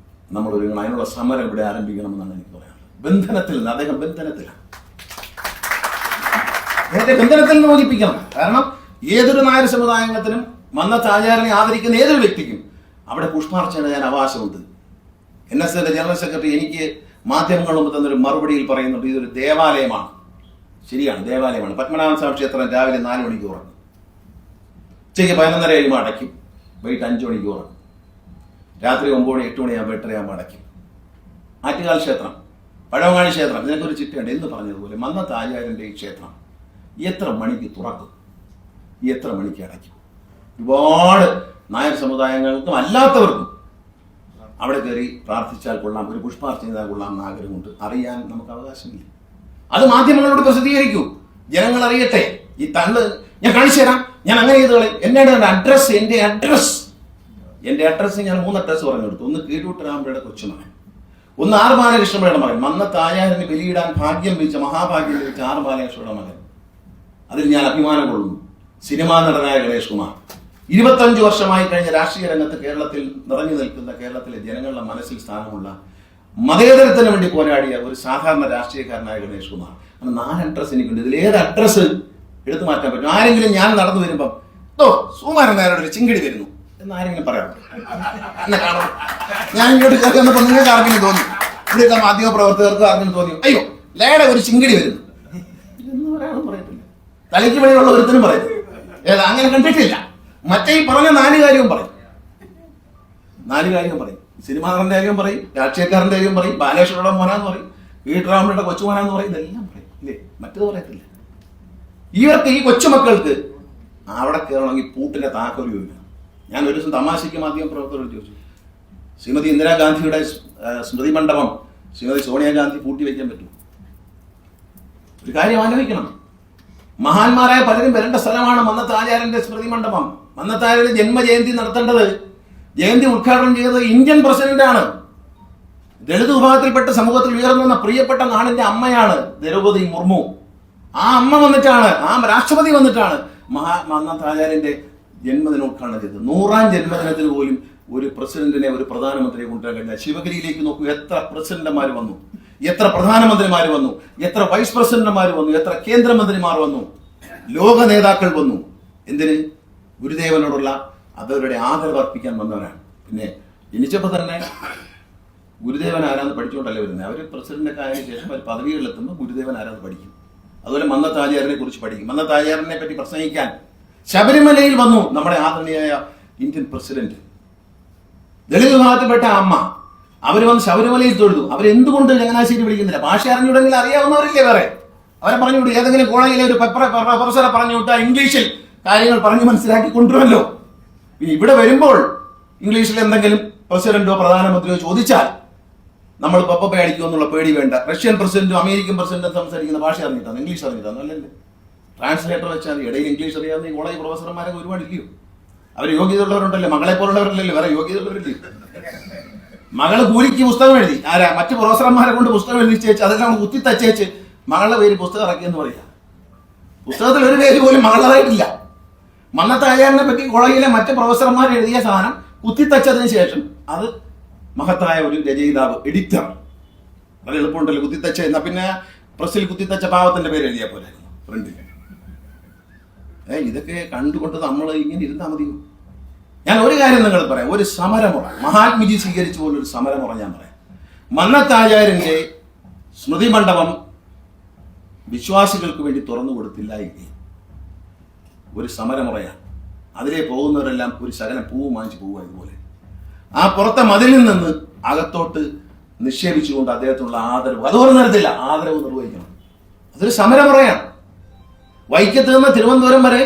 Speaker 1: നമ്മൾ ഒരുങ്ങണം. അതിനുള്ള സമരം ഇവിടെ ആരംഭിക്കണമെന്നാണ് എനിക്ക് പറയാനുള്ളത്. ബന്ധനത്തിൽ നിന്ന്, അദ്ദേഹം ബന്ധനത്തിലാണ്. ബന്ധനത്തിൽ നിന്ന് മോചിപ്പിക്കണം. കാരണം ഏതൊരു നായർ സമുദായത്തിനും മന്നത്ത് ആചാര്യനെ ആദരിക്കുന്ന ഏതൊരു വ്യക്തിക്കും അവിടെ പുഷ്പാർച്ചന ചെയ്യാൻ അവകാശമുണ്ട്. NSSന്റെ ജനറൽ സെക്രട്ടറി എനിക്ക് മാധ്യമങ്ങളും തന്നൊരു മറുപടിയിൽ പറയുന്നുണ്ട്, ഇതൊരു ദേവാലയമാണ്. ശരിയാണ്, ദേവാലയമാണ്. പത്മനാഭ സ്വാമി ക്ഷേത്രം രാവിലെ 4 മണിക്ക് തുറക്കും, ഉച്ചയ്ക്ക് 11:30 കഴിയുമ്പോൾ അടയ്ക്കും, വൈകിട്ട് 5 മണിക്ക് തുറക്കും, രാത്രി 9 മണി 8 മണിയാകുമ്പോൾ 8:30 അടയ്ക്കും. ആറ്റുകാൽ ക്ഷേത്രം, പഴവങ്ങാടി ക്ഷേത്രം, ഇതിനൊക്കെ ഒരു ചിട്ടയുണ്ട്. എന്ന് പറഞ്ഞതുപോലെ മന്നത്ത് ആചാര്യന്റെ ഈ ക്ഷേത്രം എത്ര മണിക്ക് തുറക്കും, എത്ര മണിക്ക് അടയ്ക്കും? ഒരുപാട് നായർ സമുദായങ്ങൾക്കും അല്ലാത്തവർക്കും അവിടെ കയറി പ്രാർത്ഥിച്ചാൽ കൊള്ളാം, ഒരു പുഷ്പാർച്ചന ചെയ്താൽ കൊള്ളാം എന്ന് ആഗ്രഹമുണ്ട്. അറിയാൻ നമുക്ക് അവകാശമില്ല. അത് മാധ്യമങ്ങളോട് പ്രസിദ്ധീകരിക്കൂ, ജനങ്ങൾ അറിയട്ടെ. ഈ ഞാൻ കാണിച്ചു തരാം, ഞാൻ അങ്ങനെ ചെയ്തോളെ. എൻ്റെ അഡ്രസ് ഞാൻ 3 അഡ്രസ് പറഞ്ഞു കൊടുത്തു. ഒന്ന് കീഴൂട്ടരാമ്പയുടെ കൊച്ചുമകൻ, ഒന്ന് ആർ ബാലകൃഷ്ണപിള്ളയുടെ മകൻ, മന്നത്ത് ആചാര്യന് ബലിയിടാൻ ഭാഗ്യം ലഭിച്ച മഹാഭാഗ്യം ലഭിച്ച ആർ ബാലകൃഷ്ണപിള്ളയുടെ മകൻ. അതിൽ ഞാൻ അഭിമാനം കൊള്ളുന്നു. സിനിമാ നടനായ ഗണേഷ് കുമാർ 25 വർഷമായി കഴിഞ്ഞ രാഷ്ട്രീയ രംഗത്ത് കേരളത്തിൽ നിറഞ്ഞു നിൽക്കുന്ന, കേരളത്തിലെ ജനങ്ങളുടെ മനസ്സിൽ സ്ഥാനമുള്ള, മതേതരത്തിന് വേണ്ടി പോരാടിയ ഒരു സാധാരണ രാഷ്ട്രീയക്കാരനായ ഗണേഷ് കുമാർ. അങ്ങനെ 4 അഡ്രസ് എനിക്കുണ്ട്. ഇതിൽ ഏത് അഡ്രസ് എടുത്തു മാറ്റാൻ പറ്റും? ആരെങ്കിലും ഞാൻ നടന്നു വരുമ്പം സുകുമാരൻ നായരുടെ ഒരു ചിങ്കിടി വരുന്നു എന്ന് ആരെങ്കിലും പറയാം? എന്നെ കാണാം. ഞാൻ ഇങ്ങോട്ട് കയറി വന്നപ്പോൾ നിങ്ങൾക്ക് ആർക്കെങ്കിലും തോന്നി, ഇവിടെയൊക്കെ മാധ്യമ പ്രവർത്തകർക്ക് ആർക്കെങ്കിലും തോന്നി, അയ്യോ ലേടെ ഒരു ചിങ്കിടി വരുന്നു എന്ന് പറയാനും പറയത്തില്ല. തലയ്ക്ക് വഴിയുള്ള ഒരുത്തിനും പറയത്തില്ല. അങ്ങനെ കണ്ടിട്ടില്ല. മറ്റേ ഈ പറഞ്ഞ 4 കാര്യവും പറയും. 4 കാര്യവും പറയും. സിനിമാ നടന്റെ കാര്യം പറയും, രാഷ്ട്രീയക്കാരന്റെ കാര്യം പറയും, ബാലേശ്വരയുടെ മോനാന്ന് പറയും, വീട്ടറാമയുടെ കൊച്ചുമോനാന്ന് പറയും, ഇതെല്ലാം പറയും. ഇല്ലേ? മറ്റേത് പറയത്തില്ല. ഇവർക്ക്, ഈ കൊച്ചുമക്കൾക്ക് അവിടെ കയറണമെങ്കിൽ പൂട്ടിന്റെ താക്കോൽ ചോദിക്കണം. ഞാൻ ഒരു ദിവസം തമാശയ്ക്ക് മാധ്യമ പ്രവർത്തകരോട് ചോദിച്ചു, ശ്രീമതി ഇന്ദിരാഗാന്ധിയുടെ സ്മൃതി മണ്ഡപം ശ്രീമതി സോണിയാഗാന്ധി പൂട്ടി വയ്ക്കാൻ പറ്റും? ഒരു കാര്യം ആലോചിക്കണം. മഹാന്മാരായ പലരും വരേണ്ട സ്ഥലമാണ് മന്നത്ത് ആചാര്യന്റെ സ്മൃതി മണ്ഡപം. മന്നത്ത് ആചാര്യന്റെ ജന്മജയന്തി നടത്തേണ്ടത്, ജയന്തി ഉദ്ഘാടനം ചെയ്തത് ഇന്ത്യൻ പ്രസിഡന്റാണ്. ദളിത് വിഭാഗത്തിൽപ്പെട്ട സമൂഹത്തിൽ ഉയർന്നു വന്ന പ്രിയപ്പെട്ട നാടിന്റെ അമ്മയാണ് ദ്രൗപദി മുർമു. ആ അമ്മ വന്നിട്ടാണ്, ആ രാഷ്ട്രപതി വന്നിട്ടാണ് മന്നത്ത് ആചാര്യന്റെ ജന്മദിനം ഉദ്ഘാടനം ചെയ്തത്. 100ാം ജന്മദിനത്തിന് പോലും ഒരു പ്രസിഡന്റിനെ, ഒരു പ്രധാനമന്ത്രിയെ കൊണ്ടുവരാൻ കഴിഞ്ഞ. ശിവഗിരിയിലേക്ക് നോക്കൂ, എത്ര പ്രസിഡന്റുമാർ വന്നു, എത്ര പ്രധാനമന്ത്രിമാർ വന്നു, എത്ര വൈസ് പ്രസിഡന്റുമാർ വന്നു, എത്ര കേന്ദ്രമന്ത്രിമാർ വന്നു, ലോക നേതാക്കൾ വന്നു. എന്തിന്? ഗുരുദേവനോടുള്ള അവരുടെ ആദരവ് അർപ്പിക്കാൻ വന്നവരാണ്. പിന്നെ ജനിച്ചപ്പോൾ തന്നെ ഗുരുദേവൻ ആരാന്ന് പഠിച്ചുകൊണ്ടല്ലേ വരുന്നത്. അവർ പ്രസിഡന്റൊക്കെ ആയതിനു ശേഷം അവർ പദവികളിലെത്തുമ്പോൾ ഗുരുദേവൻ ആരാന്ന് പഠിക്കും. അതുപോലെ മന്നത്ത് ആചാര്യനെ കുറിച്ച് പഠിക്കും. മന്നത്ത് ആചാര്യനെ പറ്റി പ്രസംഗിക്കാൻ ശബരിമലയിൽ വന്നു നമ്മുടെ ആദരണീയായ ഇന്ത്യൻ പ്രസിഡന്റ്. ദളിത് വിഭാഗത്തിൽപ്പെട്ട അമ്മ, അവർ വന്ന് ശബരിമലയിൽ തൊഴുതു. അവരെന്തുകൊണ്ട് ചങ്ങനാശ്ശേരി വിളിക്കുന്നില്ല? ഭാഷ അറിഞ്ഞുവിടെങ്കിൽ അറിയാവുന്നവരില്ലേ വേറെ? അവരെ പറഞ്ഞു വിട്ടു. ഏതെങ്കിലും കോളേജിലെ ഒരു പ്രൊഫസറെ പറഞ്ഞു വിട്ടാൽ ഇംഗ്ലീഷിൽ കാര്യങ്ങൾ പറഞ്ഞു മനസ്സിലാക്കി കൊണ്ടുവരുമല്ലോ. ഇവിടെ വരുമ്പോൾ ഇംഗ്ലീഷിൽ എന്തെങ്കിലും പ്രസിഡന്റോ പ്രധാനമന്ത്രിയോ ചോദിച്ചാൽ നമ്മൾ പപ്പ അടിക്കുമെന്നുള്ള പേടി വേണ്ട. റഷ്യൻ പ്രസിഡന്റും അമേരിക്കൻ പ്രസിഡന്റും സംസാരിക്കുന്ന ഭാഷ അറിഞ്ഞിട്ടാണ്, ഇംഗ്ലീഷ് അറിഞ്ഞിട്ടാണ്. അല്ലല്ലേ? ട്രാൻസ്ലേറ്റർ വെച്ചാൽ ഇടയിൽ ഇംഗ്ലീഷ് അറിയാവുന്ന ഈ കോളേജ് പ്രൊഫസർമാരൊക്കെ ഒരുപാട് ഇല്ലയോ? അവർ യോഗ്യതയുള്ളവരുണ്ടല്ലേ? മകളെ പോലുള്ളവരല്ലേ? വേറെ യോഗ്യതയുള്ളവരില്ലേ? മകള് കൂലിക്ക് പുസ്തകം എഴുതി, ആരാ മറ്റു പ്രൊഫസർമാരെ കൊണ്ട് പുസ്തകം എഴുതിച്ചേച്ച് അതെല്ലാം കുത്തിത്തച്ചേച്ച് മകളുടെ പേര് പുസ്തകം ഇറക്കിയെന്ന് പറയാം. പുസ്തകത്തിൽ ഒരു പേര് പോലും മകളുടേതായിട്ടില്ല. മന്നത്ത് ആചാര്യനെ പറ്റി കോളേജിലെ മറ്റ് പ്രൊഫസർമാർ എഴുതിയ സാധനം കുത്തിത്തച്ചതിന് ശേഷം അത് മഹത്തായ ഒരു രചയിതാവ്, എഡിറ്റർ, വളരെ എളുപ്പമുണ്ടല്ലോ കുത്തിത്തച്ച. എന്നാ പിന്നെ പ്രസ്സിൽ കുത്തിത്തച്ച പാവത്തിന്റെ പേര് എഴുതിയാൽ പോലായിരുന്നു ഫ്രണ്ടിൽ. ഇതൊക്കെ കണ്ടുകൊണ്ട് നമ്മൾ ഇങ്ങനെ ഇരുന്നാൽ മതിയോ? ഞാൻ ഒരു കാര്യം നിങ്ങൾ പറയാം, ഒരു സമരമുറ മഹാത്മജി സ്വീകരിച്ച പോലെ ഒരു സമരമുറ ഞാൻ പറയാം. മന്നത്ത് ആചാര്യന്റെ സ്മൃതി മണ്ഡപം വിശ്വാസികൾക്ക് വേണ്ടി തുറന്നു കൊടുത്തില്ല എങ്കിൽ ഒരു സമരമുറയാണ്. അതിലെ പോകുന്നവരെല്ലാം ഒരു ശകലം പൂവ് വാങ്ങിച്ച് പോവുക. ഇതുപോലെ ആ പുറത്തെ മതിലിൽ നിന്ന് അകത്തോട്ട് നിക്ഷേപിച്ചുകൊണ്ട് അദ്ദേഹത്തിനുള്ള ആദരവ്, അതുപോലെ നിർത്തില്ല, ആദരവ് നിർവഹിക്കണം. അതൊരു സമരമുറയാണ്. വൈക്കത്ത് നിന്ന് തിരുവനന്തപുരം വരെ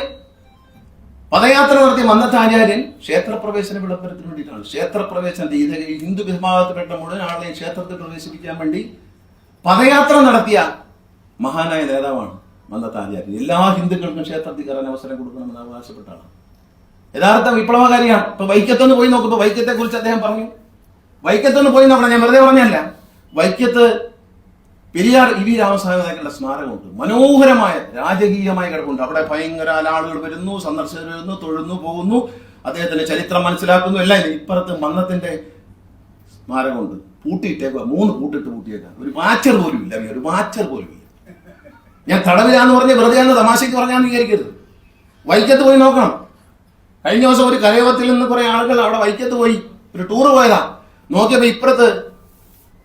Speaker 1: പദയാത്ര നടത്തിയ മന്നത്ത് ആചാര്യൻ ക്ഷേത്രപ്രവേശന വിളംബരത്തിന് വേണ്ടിയിട്ടാണ്. ക്ഷേത്രപ്രവേശനത്തെ ഇത് ഹിന്ദു വിഭാഗത്തിൽപ്പെട്ട മുഴുവൻ ആളെയും ക്ഷേത്രത്തിൽ പ്രവേശിപ്പിക്കാൻ വേണ്ടി പദയാത്ര നടത്തിയ മഹാനായ നേതാവാണ് മന്നത്ത് ആചാര്യൻ. എല്ലാ ഹിന്ദുക്കൾക്കും ക്ഷേത്രത്തിൽ കയറാൻ അവസരം കൊടുക്കണമെന്ന് അവകാശപ്പെട്ടാണ്. യഥാർത്ഥ വിപ്ലവകാരിയാണ്. ഇപ്പൊ വൈക്കത്തൊന്ന് പോയി നോക്കുമ്പോൾ വൈക്കത്തെ കുറിച്ച് അദ്ദേഹം പറഞ്ഞു. വൈക്കത്തൊന്ന് പോയി നോക്കണം, ഞാൻ വെറുതെ പറഞ്ഞല്ല. വൈക്കത്ത് പെരിയാർ ഇ വി രാമസ്വാമിയുടെ സ്മാരകമുണ്ട്. മനോഹരമായ രാജകീയമായ കിടപ്പുണ്ട്. അവിടെ ഭയങ്കര ആളുകൾ വരുന്നു, സന്ദർശകർ വരുന്നു, തൊഴുന്നു, പോകുന്നു, അദ്ദേഹത്തിന്റെ ചരിത്രം മനസ്സിലാക്കുന്നു. എല്ലാം ഇപ്പുറത്ത് മന്നത്തിന്റെ സ്മാരകമുണ്ട്. പൂട്ടിയിട്ടേക്കുക, 3 പൂട്ടിട്ട് പൂട്ടിയേക്കാം. ഒരു വാച്ചർ പോലും ഇല്ല, ഒരു വാച്ചർ പോലും ഇല്ല. ഞാൻ തടവിലാന്ന് പറഞ്ഞ് വെറുതെ അന്ന് തമാശയ്ക്ക് പറഞ്ഞാന്ന് വിചാരിക്കരുത്. വൈക്കത്ത് പോയി നോക്കണം. കഴിഞ്ഞ ദിവസം ഒരു കരയോഗത്തിൽ നിന്ന് കുറെ ആളുകൾ അവിടെ വൈക്കത്ത് പോയി ഒരു ടൂർ പോയതാ. നോക്കിയപ്പോ ഇപ്പുറത്ത്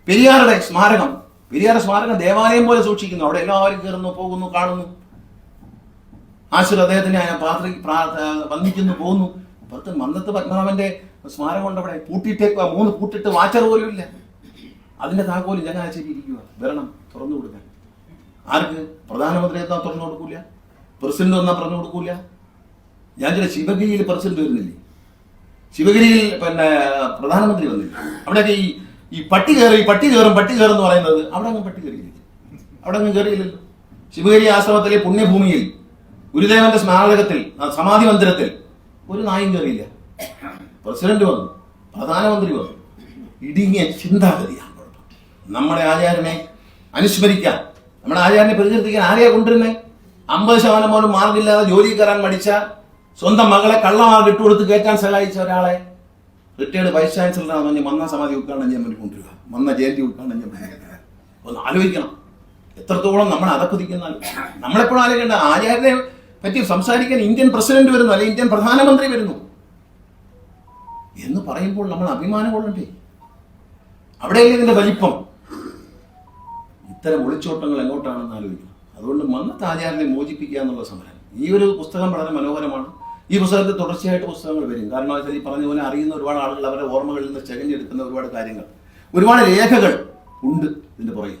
Speaker 1: പെരിയാറുടെ സ്മാരകം, പെരിയാറുടെ സ്മാരകം ദേവാലയം പോലെ സൂക്ഷിക്കുന്നു. അവിടെ എല്ലാവരും കയറുന്നു, പോകുന്നു, കാണുന്നു, ആശുർ അദ്ദേഹത്തിന്റെ വന്ദിക്കുന്നു, പോകുന്നു. ഇപ്പുറത്ത് മന്നത്ത് പത്മനാഭന്റെ സ്മാരകം കൊണ്ട് അവിടെ പൂട്ടിയിട്ടേക്കുക, 3 പൂട്ടിട്ട് വാച്ചർ പോലും ഇല്ല. അതിന്റെ താക്കോലും ചങ്ങനാശ്ശേരി ഇരിക്കുക. വരണം, തുറന്നു കൊടുക്കാൻ. ആർക്ക്? പ്രധാനമന്ത്രി എന്നാ തുറന്നു കൊടുക്കൂല, പ്രസിഡന്റ് എന്നാ പറഞ്ഞു കൊടുക്കൂല. ഞാൻ ചില ശിവഗിരിയിൽ പ്രസിഡന്റ് വരുന്നില്ലേ, ശിവഗിരിയിൽ പിന്നെ പ്രധാനമന്ത്രി വന്നില്ല. അവിടെയൊക്കെ ഈ പട്ടി കയറും എന്ന് പറയുന്നത് അവിടെ അങ്ങ് പട്ടി കയറിയില്ല, അവിടെ അങ്ങ് കയറിയില്ലല്ലോ. ശിവഗിരി ആശ്രമത്തിലെ പുണ്യഭൂമിയിൽ ഗുരുദേവന്റെ സ്മാരകത്തിൽ സമാധി മന്ദിരത്തിൽ ഒരു നായും കയറിയില്ല. പ്രസിഡന്റ് വന്നു, പ്രധാനമന്ത്രി വന്നു. ഇടുങ്ങിയ ചിന്താഗതിയാണ് കുഴപ്പം. നമ്മുടെ ആചാരനെ അനുസ്മരിക്കാൻ, നമ്മുടെ ആചാരനെ പ്രകീർത്തിക്കാൻ ആരെയാ കൊണ്ടിരുന്നേ? 50% പോലും മാർഗില്ലാതെ ജോലി കയറാൻ മടിച്ച, സ്വന്തം മകളെ കള്ളമാർക്ക് ഇട്ടുകൊടുത്ത് കയറ്റാൻ സഹായിച്ച ഒരാളെ റിട്ടയർഡ് വൈസ് ചാൻസലറാണെന്ന് പറഞ്ഞ് മന്ന സമാധി ഉദ്ഘാടനം ചെയ്യാൻ വേണ്ടി കൊണ്ടുവരിക, മന്ന ജയന്തി ഉദ്ഘാടനം ചെയ്യാൻ വേണ്ടി. ഒന്ന് ആലോചിക്കണം എത്രത്തോളം നമ്മൾ അതക്കുതിക്കുന്ന. നമ്മളെപ്പോഴും ആലോചിക്കേണ്ട, ആചാര്യനെ പറ്റി സംസാരിക്കാൻ ഇന്ത്യൻ പ്രസിഡന്റ് വരുന്നു, അല്ലെങ്കിൽ ഇന്ത്യൻ പ്രധാനമന്ത്രി വരുന്നു എന്ന് പറയുമ്പോൾ നമ്മൾ അഭിമാനം കൊള്ളണ്ടേ? അവിടെയല്ലേ ഇതിന്റെ വലിപ്പം. ഇത്തരം ഒളിച്ചോട്ടങ്ങൾ എങ്ങോട്ടാണെന്ന് ആലോചിക്കണം. അതുകൊണ്ട് മന്നത്തെ ആചാരനെ മോചിപ്പിക്കുക എന്നുള്ള സമരം. ഈ ഒരു പുസ്തകം വളരെ മനോഹരമാണ്. ഈ പുസ്തകത്തിൽ തുടർച്ചയായിട്ട് പുസ്തകങ്ങൾ വരും. കാരണം വെച്ചാൽ ഈ പറഞ്ഞ പോലെ അറിയുന്ന ഒരുപാട് ആളുകൾ അവരുടെ ഓർമ്മകളിൽ നിന്ന് ചെകഞ്ഞെടുക്കുന്ന ഒരുപാട് കാര്യങ്ങൾ, ഒരുപാട് രേഖകൾ ഉണ്ട് ഇതിന്റെ പുറകിൽ.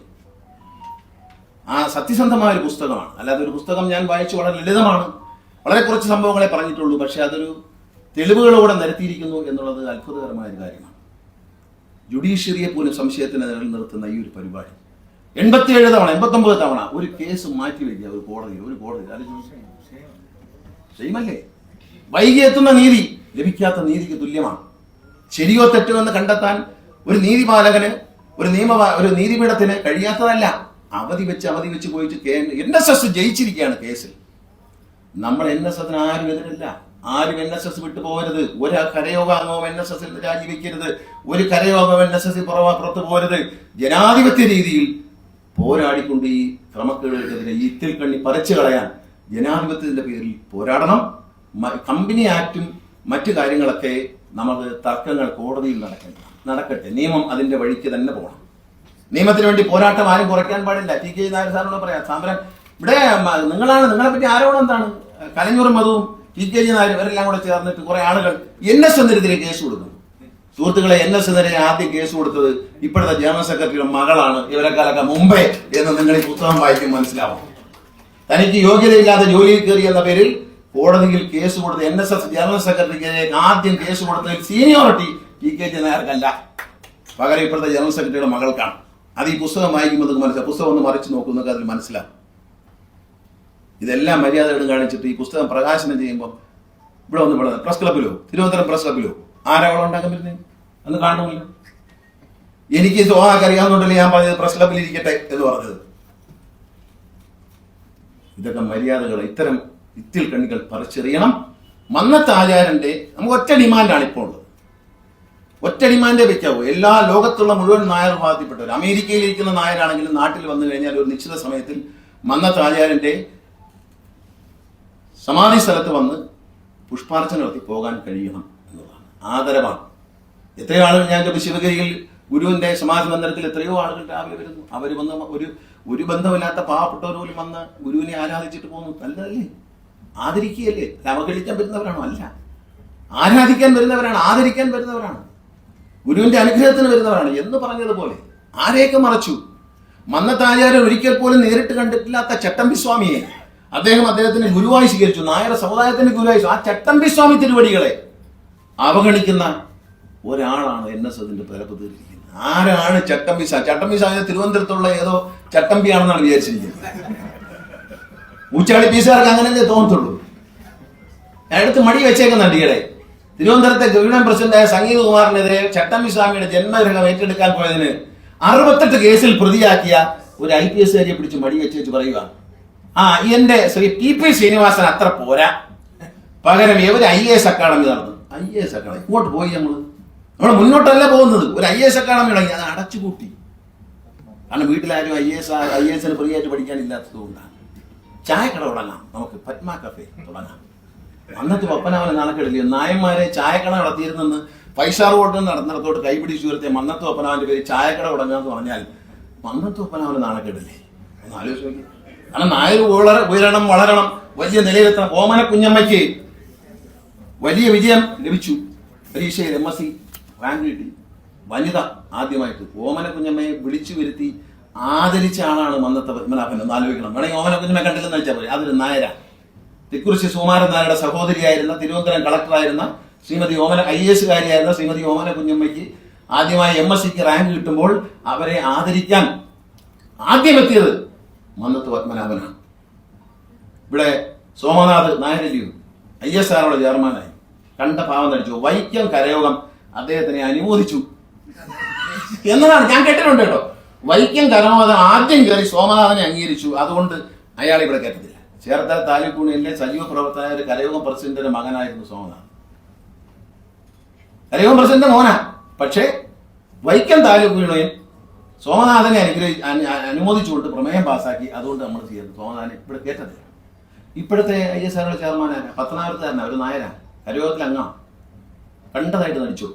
Speaker 1: ആ സത്യസന്ധമായ ഒരു പുസ്തകമാണ്. അല്ലാതെ ഒരു പുസ്തകം ഞാൻ വായിച്ചു വളരെ ലളിതമാണ്, വളരെ കുറച്ച് സംഭവങ്ങളെ പറഞ്ഞിട്ടുള്ളൂ, പക്ഷെ അതൊരു തെളിവുകളോടെ നിരത്തിയിരിക്കുന്നു എന്നുള്ളത് അത്ഭുതകരമായ ഒരു കാര്യമാണ്. ജുഡീഷ്യറിയെ പോലും സംശയത്തിന് നിലനിർത്തുന്ന ഈ ഒരു പരിപാടി 87 തവണ 89 തവണ ഒരു കേസ് മാറ്റിവെക്കുക ഒരു കോടതി ചെയ്യുമല്ലേ? വൈകിയെത്തുന്ന നീതി ലഭിക്കാത്ത നീതിക്ക് തുല്യമാണ്. ശരിയോ തെറ്റോ എന്ന് കണ്ടെത്താൻ ഒരു നീതിപാലകന്, ഒരു നീതിപീഠത്തിന് കഴിയാത്തതല്ല. അവധി വെച്ച് പോയിട്ട് NSS ജയിച്ചിരിക്കുകയാണ് കേസിൽ. നമ്മൾ NSS ആരും എതിരല്ല. ആരും NSS വിട്ടു പോകരുത്. ഒരു കരയോഗാംഗവും NSS രാജിവെക്കരുത്. ഒരു കരയോഗം NSS പുറത്തു പോകരുത്. ജനാധിപത്യ രീതിയിൽ പോരാടിക്കൊണ്ട് ഈ ക്രമക്കേടുകൾക്കെതിരെ ഈ ഇത്തിൽ കണ്ണി പറിച്ചു കളയാൻ ജനാധിപത്യത്തിന്റെ പേരിൽ പോരാടണം. കമ്പനി ആക്ടും മറ്റു കാര്യങ്ങളൊക്കെ നമുക്ക് തർക്കങ്ങൾ കോടതിയിൽ നടക്കട്ടെ. നിയമം അതിന്റെ വഴിക്ക് തന്നെ പോകണം. നിയമത്തിന് വേണ്ടി പോരാട്ടം ആരും കുറയ്ക്കാൻ പാടില്ല. TK നായർ സാറിനോട് പറയാം, സാമ്പരൻ ഇവിടെ നിങ്ങളെ പറ്റി ആരോടും എന്താണ്? കലഞ്ഞൂറും മധുവും TK നായർ ഇവരെല്ലാം കൂടെ ചേർന്നിട്ട് കുറെ ആളുകൾ NS എതിരെ കേസ് കൊടുക്കുന്നു. സുഹൃത്തുക്കളെ, NS എതിരെ ആദ്യം കേസ് കൊടുത്തത് ഇപ്പോഴത്തെ ജനറൽ സെക്രട്ടറിയുടെ മകളാണ്. ഇവരെക്കാളൊക്കെ മുമ്പേ എന്ന് നിങ്ങൾ ഈ പുസ്തകം വായിക്കും മനസ്സിലാവും. തനിക്ക് യോഗ്യതയില്ലാതെ ജോലിയിൽ കയറി എന്ന പേരിൽ കോടതിയിൽ കേസ് കൊടുത്ത NSS ജനറൽ സെക്രട്ടറിക്കെതിരെ ആദ്യം കേസ് കൊടുത്തതിൽ സീനിയോറിറ്റി TK നായർക്കല്ല, പകരം ഇപ്പോഴത്തെ ജനറൽ സെക്രട്ടറിയുടെ മകൾക്കാണ്. അത് ഈ പുസ്തകം വായിക്കുമ്പോൾ മനസ്സിലാവും. പുസ്തകം ഒന്ന് മറിച്ച് നോക്കുന്നൊക്കെ അതിൽ മനസ്സിലാവും. ഇതെല്ലാം മര്യാദകൾ കാണിച്ചിട്ട് ഈ പുസ്തകം പ്രകാശനം ചെയ്യുമ്പോൾ ഇവിടെ ഒന്ന് പ്രസ് ക്ലബിലോ തിരുവനന്തപുരം പ്രസ് ക്ലബിലോ ആരാവളം ഉണ്ടാക്കാൻ പറ്റുന്നത് അന്ന് കാണുമല്ലോ. എനിക്ക് സോഹാക്ക് അറിയാവുന്നുണ്ടല്ലേ ഞാൻ പറഞ്ഞത് പ്രസ് ക്ലബിൽ ഇരിക്കട്ടെ എന്ന് പറഞ്ഞത്. ഇതൊക്കെ മര്യാദകൾ. ഇത്തരം ഇത്തിൽ കണ്ണികൾ പറിച്ചെറിയണം. മന്നത്തെ ആചാരന്റെ നമുക്ക് ഒറ്റ ഡിമാൻഡാണ് ഇപ്പോൾ ഉള്ളത്. ഒറ്റ ഡിമാൻഡേ വെക്കാവൂ. എല്ലാ ലോകത്തുള്ള മുഴുവൻ നായർ വിഭാഗത്തിൽപ്പെട്ടവർ, അമേരിക്കയിൽ ഇരിക്കുന്ന നായരാണെങ്കിലും നാട്ടിൽ വന്നു കഴിഞ്ഞാൽ ഒരു നിശ്ചിത സമയത്തിൽ മന്നത്തെ ആചാരന്റെ സമാധി സ്ഥലത്ത് വന്ന് പുഷ്പാർച്ചന നടത്തി പോകാൻ കഴിയണം എന്നതാണ്. ആദരവാണ്. എത്രയോ ആളുകൾ ഞാൻ ശിവഗിരിയിൽ ഗുരുവിന്റെ സമാധി മന്ദിരത്തിൽ എത്രയോ ആളുകൾ രാവിലെ വരുന്നു. അവർ വന്ന് ഒരു ബന്ധമില്ലാത്ത പാവപ്പെട്ടവർ പോലും വന്ന് ഗുരുവിനെ ആരാധിച്ചിട്ട് പോകുന്നു. നല്ലതല്ലേ? ആദരിക്കുകയല്ലേ? അവഗണിക്കാൻ വരുന്നവരാണോ? അല്ല, ആരാധിക്കാൻ വരുന്നവരാണ്, ആദരിക്കാൻ വരുന്നവരാണ്, ഗുരുവിന്റെ അനുഗ്രഹത്തിന് വരുന്നവരാണ് എന്ന് പറഞ്ഞതുപോലെ ആരെയൊക്കെ മറച്ചു. മന്നത്തെ ആചാര്യൻ ഒരിക്കൽ പോലും നേരിട്ട് കണ്ടിട്ടില്ലാത്ത ചട്ടമ്പിസ്വാമിയെ അദ്ദേഹത്തിന് ഗുരുവായി സ്വീകരിച്ചു. നായർ സമുദായത്തിന്റെ ഗുരുവായി. ആ ചട്ടമ്പിസ്വാമി തിരുവടികളെ അവഗണിക്കുന്ന ഒരാളാണ് NS അതിന്റെ പിറപ്പ് തീർത്തിരിക്കുന്നത്. ആരാണ് ചട്ടമ്പിസ്വാമി? തിരുവനന്തപുരത്തുള്ള ഏതോ ചട്ടമ്പിയാണെന്നാണ് വിചാരിച്ചിരിക്കുന്നത്. ഊച്ചാളി പീസുകാർക്ക് അങ്ങനെയല്ലേ തോന്നത്തുള്ളൂ. അടുത്ത് മടി വെച്ചേക്കുന്നുണ്ട്. ഈയിടെ തിരുവനന്തപുരത്തെ യൂണിയൻ പ്രസിഡന്റായ സംഗീത് കുമാറിനെതിരെ ചട്ടമ്പിസ്വാമിയുടെ ജന്മഗ്രഹം ഏറ്റെടുക്കാൻ പോയതിന് 68 കേസിൽ പ്രതിയാക്കിയ ഒരു IPS കാരിയെ പിടിച്ച് മടി വെച്ച് പറയുക, എന്റെ ശ്രീ TP ശ്രീനിവാസൻ അത്ര പോരാ, പകരം ഇവര് IAS അക്കാഡമി നടന്നു. IAS അക്കാഡമി ഇങ്ങോട്ട് പോയി. നമ്മൾ മുന്നോട്ടല്ല പോകുന്നത്. ഒരു IAS അക്കാഡമി തുടങ്ങി, അത് അടച്ചുകൂട്ടി. കാരണം വീട്ടിലാരും IASന് ഫ്രീ ആയിട്ട് പഠിക്കാനില്ലാത്തത് കൊണ്ടാണ്. ചായക്കട തുടങ്ങാം, നമുക്ക് പത്മ കഫേ തുടങ്ങാം. അന്നത്തെ പപ്പനാവനെ നാണക്കെടില്ല. നായന്മാരെ ചായക്കട നടത്തിയിരുന്നെന്ന് 5 സ്റ്റാർ ഹോട്ടൽ നടന്നിടത്തോട്ട് കൈപിടിച്ചു ഉയർത്തിയ മന്നത്ത് പപ്പനാവന്റെ പേര് ചായക്കട തുടങ്ങാന്ന് പറഞ്ഞാൽ മന്നത്ത് പപ്പനാവന് നാണക്കെടില്ലേ? ഒന്ന് ആലോചിച്ച് നോക്കി. കാരണം നായർ ഉയരണം, വളരണം, വലിയ നിലയിലെത്തണം. ഓമന കുഞ്ഞമ്മയ്ക്ക് വലിയ വിജയം ലഭിച്ചു. പരീക്ഷയിൽ MSc റാങ്ക് കിട്ടി. വനിത ആദ്യമായിട്ട് ഓമന കുഞ്ഞമ്മയെ വിളിച്ചു വരുത്തി ആദരിച്ച ആളാണ് മന്നത്തെ പത്മനാഭൻ. ഒന്ന് ആലോചിക്കണം. വേണമെങ്കിൽ ഓമന കുഞ്ഞമ്മയെ കണ്ടില്ലെന്ന് വെച്ചാൽ പോലെ അതൊരു നായര. തിക്കുറിശി സുകുമാരൻ നായരുടെ സഹോദരിയായിരുന്ന തിരുവനന്തപുരം കളക്ടറായിരുന്ന ശ്രീമതി ഓമന IAS കാരിയായിരുന്ന ശ്രീമതി ഓമന കുഞ്ഞമ്മയ്ക്ക് ആദ്യമായി MScക്ക് റാങ്ക് കിട്ടുമ്പോൾ അവരെ ആദരിക്കാൻ ആദ്യമെത്തിയത് മന്നത്ത് പത്മനാഭനാണ്. ഇവിടെ സോമനാഥ് നായരലിയും ISRO ചെയർമാനായി കണ്ട പാവം നടിച്ചു. വൈക്കം കരയോഗം അദ്ദേഹത്തിനെ അനുമോദിച്ചു എന്നതാണ് ഞാൻ കേട്ടിട്ടുണ്ട് കേട്ടോ. വൈക്കം കരമോദം ആദ്യം കയറി സോമനാഥനെ അംഗീകരിച്ചു. അതുകൊണ്ട് അയാൾ ഇവിടെ കയറ്റത്തില്ല. ചേർത്തല താലൂക്ക് യൂണിയനിലെ സജീവ പ്രവർത്തനായ ഒരു കരയോഗം പ്രസിഡന്റിന്റെ മകനായിരുന്നു സോമനാഥൻ. കരയോഗം പ്രസിഡന്റ് മോനാ. പക്ഷേ വൈക്കം താലൂക്ക് യൂണിയൻ സോമനാഥനെ അനുമോദിച്ചുകൊണ്ട് പ്രമേയം പാസ്സാക്കി. അതുകൊണ്ട് നമ്മൾ ചെയ്യുന്നത് സോമനാഥനെ ഇവിടെ കയറ്റത്തില്ല. ഇപ്പോഴത്തെ ISRO ചെയർമാനാണ്, പത്തനാപുരത്തുകാരനാണ്, ഒരു നായരാണ്, കരയോഗത്തിൽ അംഗം, കണ്ടതായിട്ട് നടിച്ചു.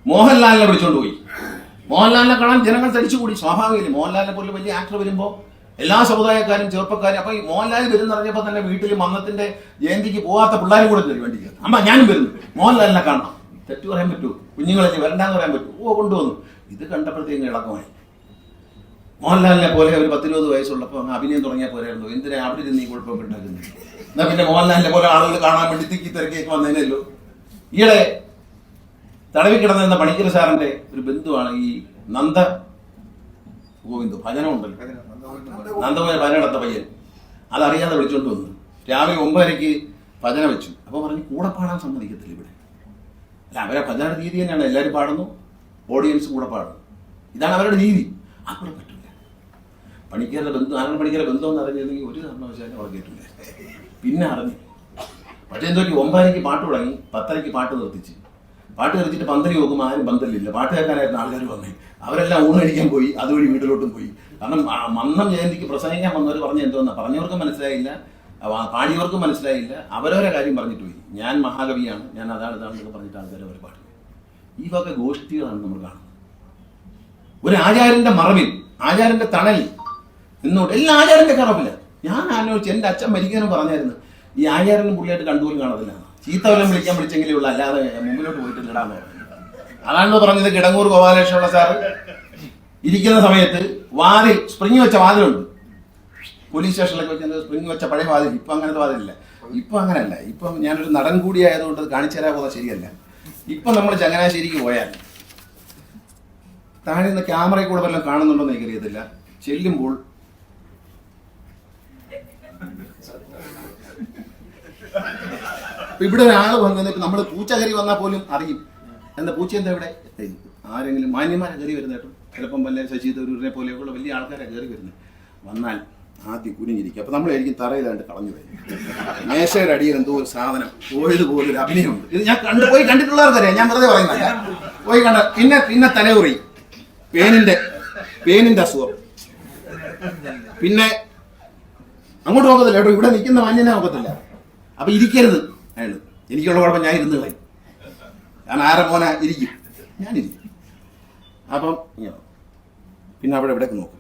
Speaker 1: മോഹൻലാലിനെ വിളിച്ചോണ്ട് പോയി. മോഹൻലാലിനെ കാണാൻ ജനങ്ങൾ തടിച്ചുകൂടി. സ്വാഭാവികമല്ലേ, മോഹൻലാലിനെ പോലെ വലിയ ആക്ടർ വരുമ്പോൾ എല്ലാ സമുദായക്കാരും ചെറുപ്പക്കാരും. അപ്പൊ ഈ മോഹൻലാൽ വരുന്നറിഞ്ഞപ്പോൾ തന്നെ വീട്ടിൽ മന്നത്തിന്റെ ജയന്തിക്ക് പോകാത്ത പിള്ളേരും കൂടെ കയറി വണ്ടിക്ക്. അമ്മ ഞാനും വരുന്നു, മോഹൻലാലിനെ കാണണം. തെറ്റു പറയാൻ പറ്റുമോ? കുഞ്ഞുങ്ങളെ വരണ്ടാന്ന് പറയാൻ പറ്റുമോ? കൊണ്ടുവന്നു. ഇത് കണ്ടപ്പോഴത്തേക്ക് ഇളക്കമായി. മോഹൻലാലിനെ പോലെ ഒരു 10-20 വയസ്സുള്ളപ്പോൾ അഭിനയം തുടങ്ങിയാൽ പോരായിരുന്നു. എന്തിനാ അവിടെ ഇരുന്ന് ഈ കുഴപ്പമുണ്ടാക്കുന്നത്? എന്നാ പിന്നെ മോഹൻലാലിനെ പോലെ ആളുകൾ കാണാൻ വേണ്ടി തിക്കി തിരക്കിയൊക്കെ വന്നതിനല്ലോ. ഈയിടെ തടവി കിടന്നിരുന്ന പണിക്കർ സാറിന്റെ ഒരു ബന്ധുവാണ് ഈ നന്ദ ഗോവിന്ദു. ഭജനമുണ്ടല്ലോ, നന്ദമോഹൻ ഭജന നടത്ത പയ്യൻ. അതറിയാതെ വിളിച്ചോണ്ട് വന്നു. രാവിലെ 9:30 ഭജന വെച്ചു. അപ്പൊ പറഞ്ഞു കൂടെ പാടാൻ സമ്മതിക്കത്തില്ല ഇവിടെ. അല്ല, അവരെ ഭജന രീതി തന്നെയാണ്. എല്ലാവരും പാടുന്നു, ഓഡിയൻസ് കൂടെ പാടുന്നു. ഇതാണ് അവരുടെ രീതി. അവിടെ പറ്റില്ല. പണിക്കരുടെ ബന്ധു, ആനന്ദ പണിക്കരുടെ ബന്ധം എന്ന് അറിഞ്ഞിരുന്നെങ്കിൽ ഒരു കാരണവശാലും അവിടെ കേട്ടില്ല. പിന്നെ അറിഞ്ഞു. പക്ഷേ എന്തോ 9:30 പാട്ട് തുടങ്ങി, 10:30 പാട്ട് നിർത്തിച്ച്. പാട്ട് കളിച്ചിട്ട് പന്തൽ നോക്കുമ്പോൾ ആരും പന്തലില്ല. പാട്ട് കേൾക്കാനായിരുന്നു ആൾക്കാർ വന്നേ. അവരെല്ലാം ഊണടിക്കാൻ പോയി, അതുവഴി വീട്ടിലോട്ടും പോയി. കാരണം മന്നം ജയന്തിക്ക് പ്രസംഗിക്കാൻ വന്നവർ പറഞ്ഞ എന്തോന്നാ, പറഞ്ഞവർക്കും മനസ്സിലായില്ല, പാടിയവർക്കും മനസ്സിലായില്ല. അവരവരെ കാര്യം പറഞ്ഞിട്ട് പോയി. ഞാൻ മഹാകവിയാണ്, ഞാൻ അതാണ് ഇതാണെന്നൊക്കെ പറഞ്ഞിട്ട് ആൾക്കാർ അവർ പാടി. ഈ വക ഗോഷ്ഠികളാണ് നമ്മൾ കാണുന്നത്. ഒരു ആചാര്യന്റെ മറവിൽ, ആചാര്യന്റെ തണലിൽ നിന്നോട്ട് എല്ലാ ആചാര്യന്റെ കറപ്പില്ല. ഞാൻ ആലോചിച്ച് എൻ്റെ അച്ഛൻ മരിക്കാനും പറഞ്ഞായിരുന്നു, ഈ ആചാര്യനും പുള്ളിയായിട്ട് കണ്ടുപോലും കാണത്തില്ല. ചീത്തവല്ലം വിളിക്കാൻ വിളിച്ചെങ്കിലേ ഉള്ളൂ, അല്ലാതെ മുമ്പിലോട്ട് പോയിട്ട് ഇടാന്ന് പറഞ്ഞു. അതാണെന്ന് പറഞ്ഞത്. കിടങ്ങൂർ ഗോപാലകൃഷ്ണപിള്ള സാർ ഇരിക്കുന്ന സമയത്ത് വാതിൽ, സ്പ്രിങ് വെച്ച വാതിലുണ്ട് പോലീസ് സ്റ്റേഷനിലൊക്കെ വെച്ച്, സ്പ്രിങ് വെച്ച പഴയ വാതിൽ. ഇപ്പം അങ്ങനത്തെ വാതിലില്ല. ഇപ്പം അങ്ങനല്ല. ഇപ്പം ഞാനൊരു നടൻ കൂടി ആയതുകൊണ്ട് കാണിച്ചു തരാൻ പോകുന്നത് ശരിയല്ല. ഇപ്പം നമ്മൾ ചങ്ങനാശ്ശേരിക്ക് പോയാൽ താഴെ നിന്ന് ക്യാമറയിൽ കൂടെ വല്ലതും കാണുന്നുണ്ടോന്ന് എനിക്കറിയത്തില്ല. ചെല്ലുമ്പോൾ ഇവിടെ ഒരാൾ വന്നിട്ട് നമ്മൾ പൂച്ചകരി വന്നാൽ പോലും അറിയും. എന്താ പൂച്ച എന്താ ഇവിടെ? ആരെങ്കിലും മാന്യന്മാരെ കയറി വരുന്ന കേട്ടോ. ചിലപ്പം വല്ല ശശി തരൂരിനെ പോലെയൊക്കെയുള്ള വലിയ ആൾക്കാരെ കയറി വരുന്നത്. വന്നാൽ ആദ്യം കുനിഞ്ഞിരിക്കും. അപ്പൊ നമ്മളായിരിക്കും തറയിലാണ്ട് കളഞ്ഞു വരും. മേശയുടെ അടിയിൽ എന്തോ ഒരു സാധനം പോയതുപോലൊരു അഭിനയമുണ്ട്. ഇത് ഞാൻ പോയി കണ്ടിട്ടുള്ളവർക്കറിയാം, ഞാൻ വെറുതെ പറയുന്നില്ല. പോയി കണ്ട പിന്നെ തലകുറി, പേനിന്റെ അസുഖം. പിന്നെ അങ്ങോട്ട് നോക്കത്തില്ല കേട്ടോ. ഇവിടെ നിൽക്കുന്ന മാന്യനെ നോക്കത്തില്ല. അപ്പൊ ഇരിക്കരുത് അയാള്. എനിക്കുള്ള കുഴപ്പം ഞാൻ ഇരുന്ന് കളയും. ഞാൻ ആരെ മോനെ ഇരിക്കും, ഞാനിരിക്കും. അപ്പം പിന്നെ അവിടെ എവിടേക്ക് നോക്കും,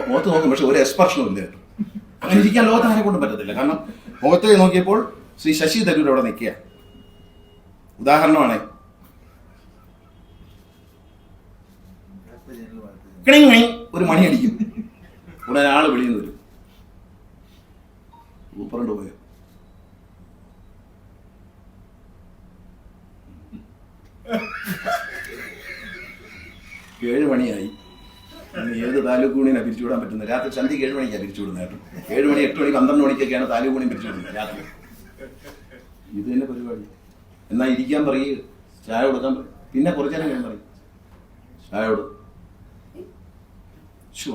Speaker 1: മുഖത്ത് നോക്കും. പക്ഷെ ഒരു എക്സ്പ്രഷനും ഇല്ല കേട്ടോ. അങ്ങനെ ഇരിക്കാൻ ലോകത്ത് ആരെ കൊണ്ടും പറ്റത്തില്ല. കാരണം മുഖത്ത് നോക്കിയപ്പോൾ ശ്രീ ശശി തരൂർ അവിടെ നിൽക്കുക. ഉദാഹരണമാണ്, ഒരു മണി അടിക്കും, ഉടനെ ആള് വെളിയിൽ നിന്ന് വരും. സൂപ്പറുണ്ട് പോയോ? ഏഴ് മണിയായി. ഏത് താലൂക്ക് യൂണിയനാണ് പിരിച്ചുവിടാൻ പറ്റുന്നത്? രാത്രി സന്ധ്യക്ക് 7 മണിക്കാണ് പിരിച്ചുവിടുന്നത് കേട്ടോ. 7 മണി 8 മണി 12 മണിക്കൊക്കെയാണ് താലൂക്ക് യൂണിയൻ പിരിച്ചുവിടുന്നത് രാത്രി. ഇത് തന്നെ പരിപാടി. എന്നാൽ ഇരിക്കാൻ പറയുക, ചായ കൊടുക്കാൻ പറയും. പിന്നെ കുറച്ചു നേരം പറയും ചായ കൊടുക്കും.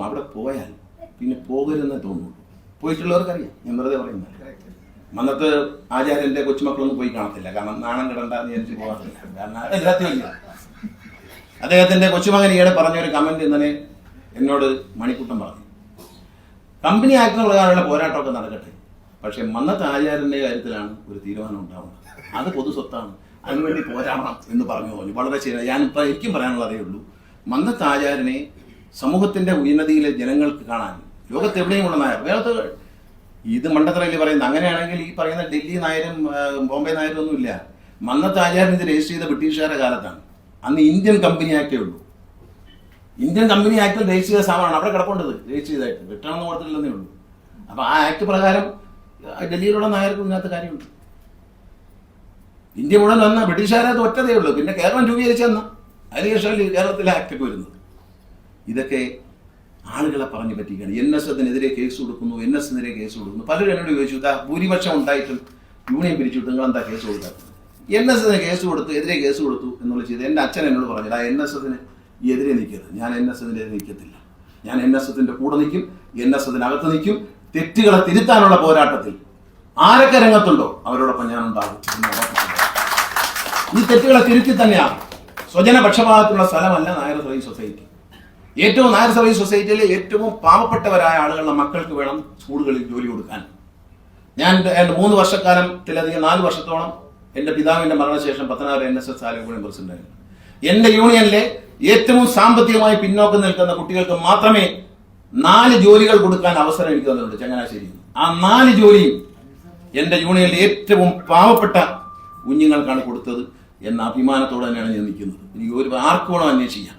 Speaker 1: അവിടെ പോയാൽ പിന്നെ പോകരുതെന്നേ തോന്നുള്ളൂ. പോയിട്ടുള്ളവർക്കറിയാം, ഞാൻ വെറുതെ പറയുന്നത്. അന്നത്തെ ആചാര്യന്റെ കൊച്ചുമക്കളൊന്നും പോയി കാണത്തില്ല. കാരണം നാണം കിടണ്ടെന്ന് വിചാരിച്ച് പോകാറില്ല. കാരണം എല്ലാത്തില്ല. അദ്ദേഹത്തിന്റെ കൊച്ചുമകൻ ഈയിടെ പറഞ്ഞൊരു കമന്റ് ഇന്നലെ എന്നോട് മണിക്കുട്ടൻ പറഞ്ഞു. കമ്പനി ആക്ടിന് പ്രകാരമുള്ള പോരാട്ടമൊക്കെ നടക്കട്ടെ, പക്ഷെ മന്നത്തെ ആചാര്യന്റെ കാര്യത്തിലാണ് ഒരു തീരുമാനം ഉണ്ടാവുന്നത്. അത് പൊതു സ്വത്താണ്, അതിനുവേണ്ടി പോരാടണം എന്ന് പറഞ്ഞു തോന്നി. വളരെ ശരിയാണ്. ഞാനിപ്പോൾ എനിക്കും പറയാനുള്ള അതേ ഉള്ളൂ. മന്നത്തെ ആചാര്യനെ സമൂഹത്തിന്റെ ഉന്നതിയിലെ ജനങ്ങൾക്ക് കാണാൻ ലോകത്ത് എവിടെയുമുള്ള നായർ, വേറെ ഇത് മണ്ടത്തറയിൽ പറയുന്നത്. അങ്ങനെയാണെങ്കിൽ ഈ പറയുന്ന ഡൽഹി നായരും ബോംബെ നായരും ഒന്നുമില്ല. മന്നത്തെ ആചാര്യൻ ഇത് രജിസ്റ്റർ ചെയ്ത ബ്രിട്ടീഷുകാരുടെ കാലത്താണ്. അന്ന് ഇന്ത്യൻ കമ്പനി ആക്ടേ ഉള്ളൂ. ഇന്ത്യൻ കമ്പനി ആക്ടിൽ രജിസ്റ്റർ ചെയ്ത സാധനമാണ് അവിടെ കിടക്കേണ്ടത്. രജിസ്റ്റർ ചെയ്തായിട്ട് റിട്ടേൺ ഒന്നും കൊടുത്തില്ലെന്നേ ഉള്ളൂ. അപ്പൊ ആ ആക്ട് പ്രകാരം ഡൽഹിയിലുള്ള നായർക്ക് ഇതിനകത്ത് കാര്യമുണ്ട്. ഇന്ത്യ മുഴുവൻ വന്ന ബ്രിട്ടീഷുകാരത് ഒറ്റതേ ഉള്ളൂ. പിന്നെ കേരളം രൂപീകരിച്ചെന്ന അതിനുശേഷം കേരളത്തിലെ ആക്ടൊക്കെ വരുന്നത്. ഇതൊക്കെ ആളുകളെ പറഞ്ഞു പറ്റിക്കുകയാണ്. NSSനെതിരെ കേസ് കൊടുക്കുന്നു, NSനെതിരെ കേസ് കൊടുക്കുന്നു. പലരും എന്നോട് ചോദിച്ചു, ഭൂരിപക്ഷം ഉണ്ടായിട്ടും യൂണിയൻ പിരിച്ചുവിട്ട് നിങ്ങൾ എന്താ കേസ് കൊടുക്കാത്തത്? NSSന് കേസ് കൊടുത്തു, എതിരെ കേസ് കൊടുത്തു എന്നുള്ള ചെയ്ത് എൻ്റെ അച്ഛൻ എന്നോട് പറഞ്ഞില്ല, NSSന് എതിരെ നിൽക്കരുത്. ഞാൻ NSSനെതിരെ നിൽക്കത്തില്ല. ഞാൻ NSSന്റെ കൂടെ നിൽക്കും, NSSനകത്ത് നിൽക്കും. തെറ്റുകളെ തിരുത്താനുള്ള പോരാട്ടത്തിൽ ആരൊക്കെ രംഗത്തുണ്ടോ അവരോടൊപ്പം ഞാൻ ഉണ്ടാകും. ഈ തെറ്റുകളെ തിരുത്തി തന്നെയാണ്. സ്വജനപക്ഷപാതത്തിലുള്ള സ്ഥലമല്ല Nair service society. Nair service സൊസൈറ്റിയിലെ ഏറ്റവും പാവപ്പെട്ടവരായ ആളുകളുടെ മക്കൾക്ക് വേണം സ്കൂളുകളിൽ ജോലി കൊടുക്കാൻ. ഞാൻ 3 വർഷക്കാലത്തിലധികം 4 വർഷത്തോളം എൻ്റെ പിതാവിന്റെ മരണശേഷം പത്തനാപുരം NSS ആലപ്പുഴ പ്രസിഡന്റായിരുന്നു. എൻ്റെ യൂണിയനിലെ ഏറ്റവും സാമ്പത്തികമായി പിന്നോക്കം നിൽക്കുന്ന കുട്ടികൾക്ക് മാത്രമേ 4 ജോലികൾ കൊടുക്കാൻ അവസരം എനിക്ക് തന്നിട്ടുണ്ട് ചങ്ങനാശ്ശേരിയിൽ. ആ 4 ജോലിയും എൻ്റെ യൂണിയനിലെ ഏറ്റവും പാവപ്പെട്ട കുഞ്ഞുങ്ങൾക്കാണ് കൊടുത്തത് എന്ന അഭിമാനത്തോടെ തന്നെയാണ് ഞാൻ നിൽക്കുന്നത്. എനിക്ക് ആർക്ക് വേണം അന്വേഷിക്കാം.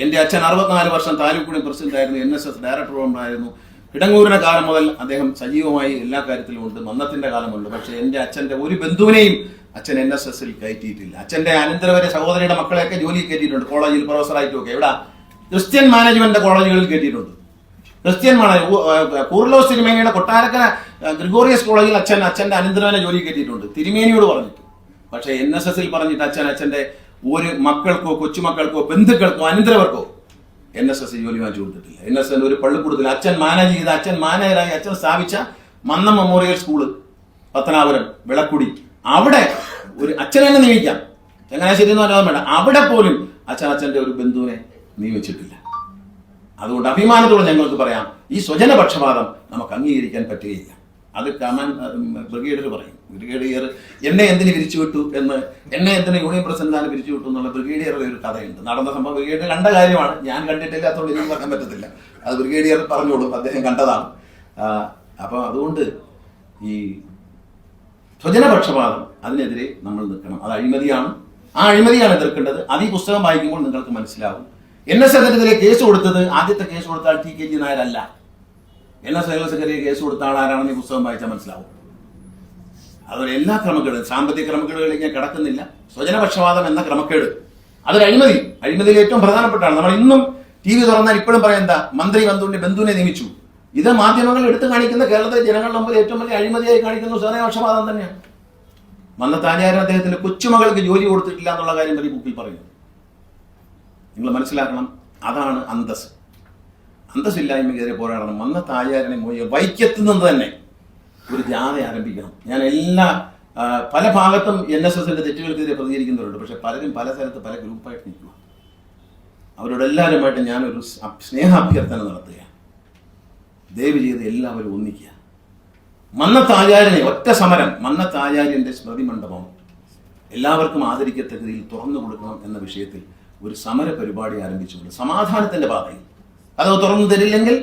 Speaker 1: എൻ്റെ അച്ഛൻ 64 വർഷം താലൂക്ക് യൂണിയൻ പ്രസിഡന്റായിരുന്നു, NSS ഡയറക്ടർ ഉണ്ടായിരുന്നു. കിടങ്ങൂരിന്റെ കാലം മുതൽ അദ്ദേഹം സജീവമായി എല്ലാ കാര്യത്തിലും ഉണ്ട്, മന്നത്തിന്റെ കാലമുണ്ട്. പക്ഷെ എൻ്റെ അച്ഛൻ്റെ ഒരു ബന്ധുവിനെയും അച്ഛൻ NSSൽ കയറ്റിയിട്ടില്ല. അച്ഛൻ്റെ അനന്തരവരെ സഹോദരിയുടെ മക്കളെയൊക്കെ ജോലി കയറ്റിയിട്ടുണ്ട്, കോളേജിൽ പ്രൊഫസറായിട്ടുമൊക്കെ. ഇവിടെ ക്രിസ്ത്യൻ മാനേജ്മെന്റ് കോളേജുകളിൽ കയറ്റിയിട്ടുണ്ട്. ക്രിസ്ത്യൻ കൂർലോസ് തിരുമേനിയുടെ കൊട്ടാരക്കര ഗ്രിഗോറിയസ് കോളേജിൽ അച്ഛൻ്റെ അനന്തരവനെ ജോലി കയറ്റിയിട്ടുണ്ട്, തിരുമേനിയോട് പറഞ്ഞിട്ട്. പക്ഷേ NSSൽ പറഞ്ഞിട്ട് അച്ഛൻ്റെ ഒരു മക്കൾക്കോ കൊച്ചുമക്കൾക്കോ ബന്ധുക്കൾക്കോ അനന്തരവർക്കോ NSS ജോലി വാങ്ങിച്ചു കൊടുത്തിട്ടില്ല. NSSന്റെ ഒരു പള്ളിക്കൂടത്തിൽ അച്ഛൻ മാനേജ് ചെയ്ത, അച്ഛൻ മാനേജറായി അച്ഛൻ സ്ഥാപിച്ച മന്നം മെമ്മോറിയൽ സ്കൂള് പത്തനാപുരം വിളക്കുടി, അവിടെ ഒരു അച്ഛനെ നിയമിക്കാം, ചങ്ങനാശ്ശേരി എന്ന് പറഞ്ഞാൽ വേണ്ട, അവിടെ പോലും അച്ഛൻ്റെ ഒരു ബന്ധുവിനെ നിയമിച്ചിട്ടില്ല. അതുകൊണ്ട് അഭിമാനത്തോടെ ഞങ്ങൾക്ക് പറയാം, ഈ സ്വജനപക്ഷപാതം നമുക്ക് അംഗീകരിക്കാൻ പറ്റുകയില്ല. അത് ബ്രിഗേഡിയർ പറയും. ബ്രിഗേഡിയർ എന്നെ എന്തിന് പിരിച്ചുവിട്ടു എന്ന്, എന്നെ എന്തിന് യൂണിയൻ പ്രസിഡന്റാണ് പിരിച്ചുവിട്ടു എന്നുള്ള ബ്രിഗേഡിയറുടെ ഒരു കഥയുണ്ട്. നടന്ന സംഭവം ബ്രിഗേഡിയർ കണ്ട കാര്യമാണ്, ഞാൻ കണ്ടിട്ടില്ല, അതുകൊണ്ട് എനിക്ക് പറയാൻ പറ്റത്തില്ല. അത് ബ്രിഗേഡിയർ പറഞ്ഞോളൂ, അദ്ദേഹം കണ്ടതാണ്. അപ്പോൾ അതുകൊണ്ട് ഈ സ്വജനപക്ഷപാതം അതിനെതിരെ നമ്മൾ നിൽക്കണം. അത് അഴിമതിയാണ്, ആ അഴിമതിയാണ് എതിർക്കേണ്ടത്. അത് ഈ പുസ്തകം വായിക്കുമ്പോൾ നിങ്ങൾക്ക് മനസ്സിലാവും. NSSനെതിരെ കേസ് കൊടുത്തത്, ആദ്യത്തെ കേസ് കൊടുത്ത ആൾ TKG നായരല്ല. NSSനെതിരെ കേസ് കൊടുത്ത ആൾ ആരാണെന്ന് ഈ പുസ്തകം വായിച്ചാൽ മനസ്സിലാവും. അതുപോലെ എല്ലാ ക്രമക്കേടും, സാമ്പത്തിക ക്രമക്കേടുകളിലേക്ക് ഞാൻ കിടക്കുന്നില്ല. സ്വജനപക്ഷപാതം എന്ന ക്രമക്കേട് അതൊരു അഴിമതിയിൽ ഏറ്റവും പ്രധാനപ്പെട്ടാണ്. നമ്മൾ ഇന്നും TV തുറന്നാൽ ഇപ്പോഴും പറയാം, എന്താ മന്ത്രി ബന്ധുവിനെ നിയമിച്ചു. ഇത് മാധ്യമങ്ങൾ എടുത്തു കാണിക്കുന്ന കേരളത്തിലെ ജനങ്ങളുടെ മുമ്പിൽ ഏറ്റവും വലിയ അഴിമതിയായി കാണിക്കുന്ന സ്വജനപക്ഷപാതം തന്നെയാണ്. മന്നത്താചാര്യൻ അദ്ദേഹത്തിന്റെ കൊച്ചുമകൾക്ക് ജോലി കൊടുത്തിട്ടില്ല എന്നുള്ള കാര്യം ഈ ബുക്കിൽ പറയുന്നു. നിങ്ങൾ മനസ്സിലാക്കണം, അതാണ് അന്തസ്. അന്തസ്സില്ലായ്മയ്ക്കെതിരെ പോരാടണം. മന്നത്താചാര്യനെ വൈക്കത്ത് നിന്ന് തന്നെ ഒരു ജാഥ ആരംഭിക്കണം. ഞാൻ പല ഭാഗത്തും NSSന്റെ തെറ്റുകൾക്കെതിരെ പ്രതികരിക്കുന്നവരുണ്ട്. പക്ഷെ പലരും പല സ്ഥലത്ത് പല ഗ്രൂപ്പായിട്ട് നിൽക്കുക. അവരോട് എല്ലാവരുമായിട്ട് ഞാനൊരു സ്നേഹാഭ്യർത്ഥന നടത്തുകയാണ്. ദയവ് ചെയ്ത് എല്ലാവരും ഒന്നിക്കുക. മന്നത്താചാര്യനെ ഒറ്റ സമരം, മന്നത്താചാര്യന്റെ സ്മൃതി മണ്ഡപം എല്ലാവർക്കും ആദരിക്കത്തക്ക രീതിയിൽ തുറന്നു കൊടുക്കണം എന്ന വിഷയത്തിൽ ഒരു സമര പരിപാടി ആരംഭിച്ചുകൊണ്ട് സമാധാനത്തിന്റെ പാതയിൽ, അത് തുറന്നു തരില്ലെങ്കിൽ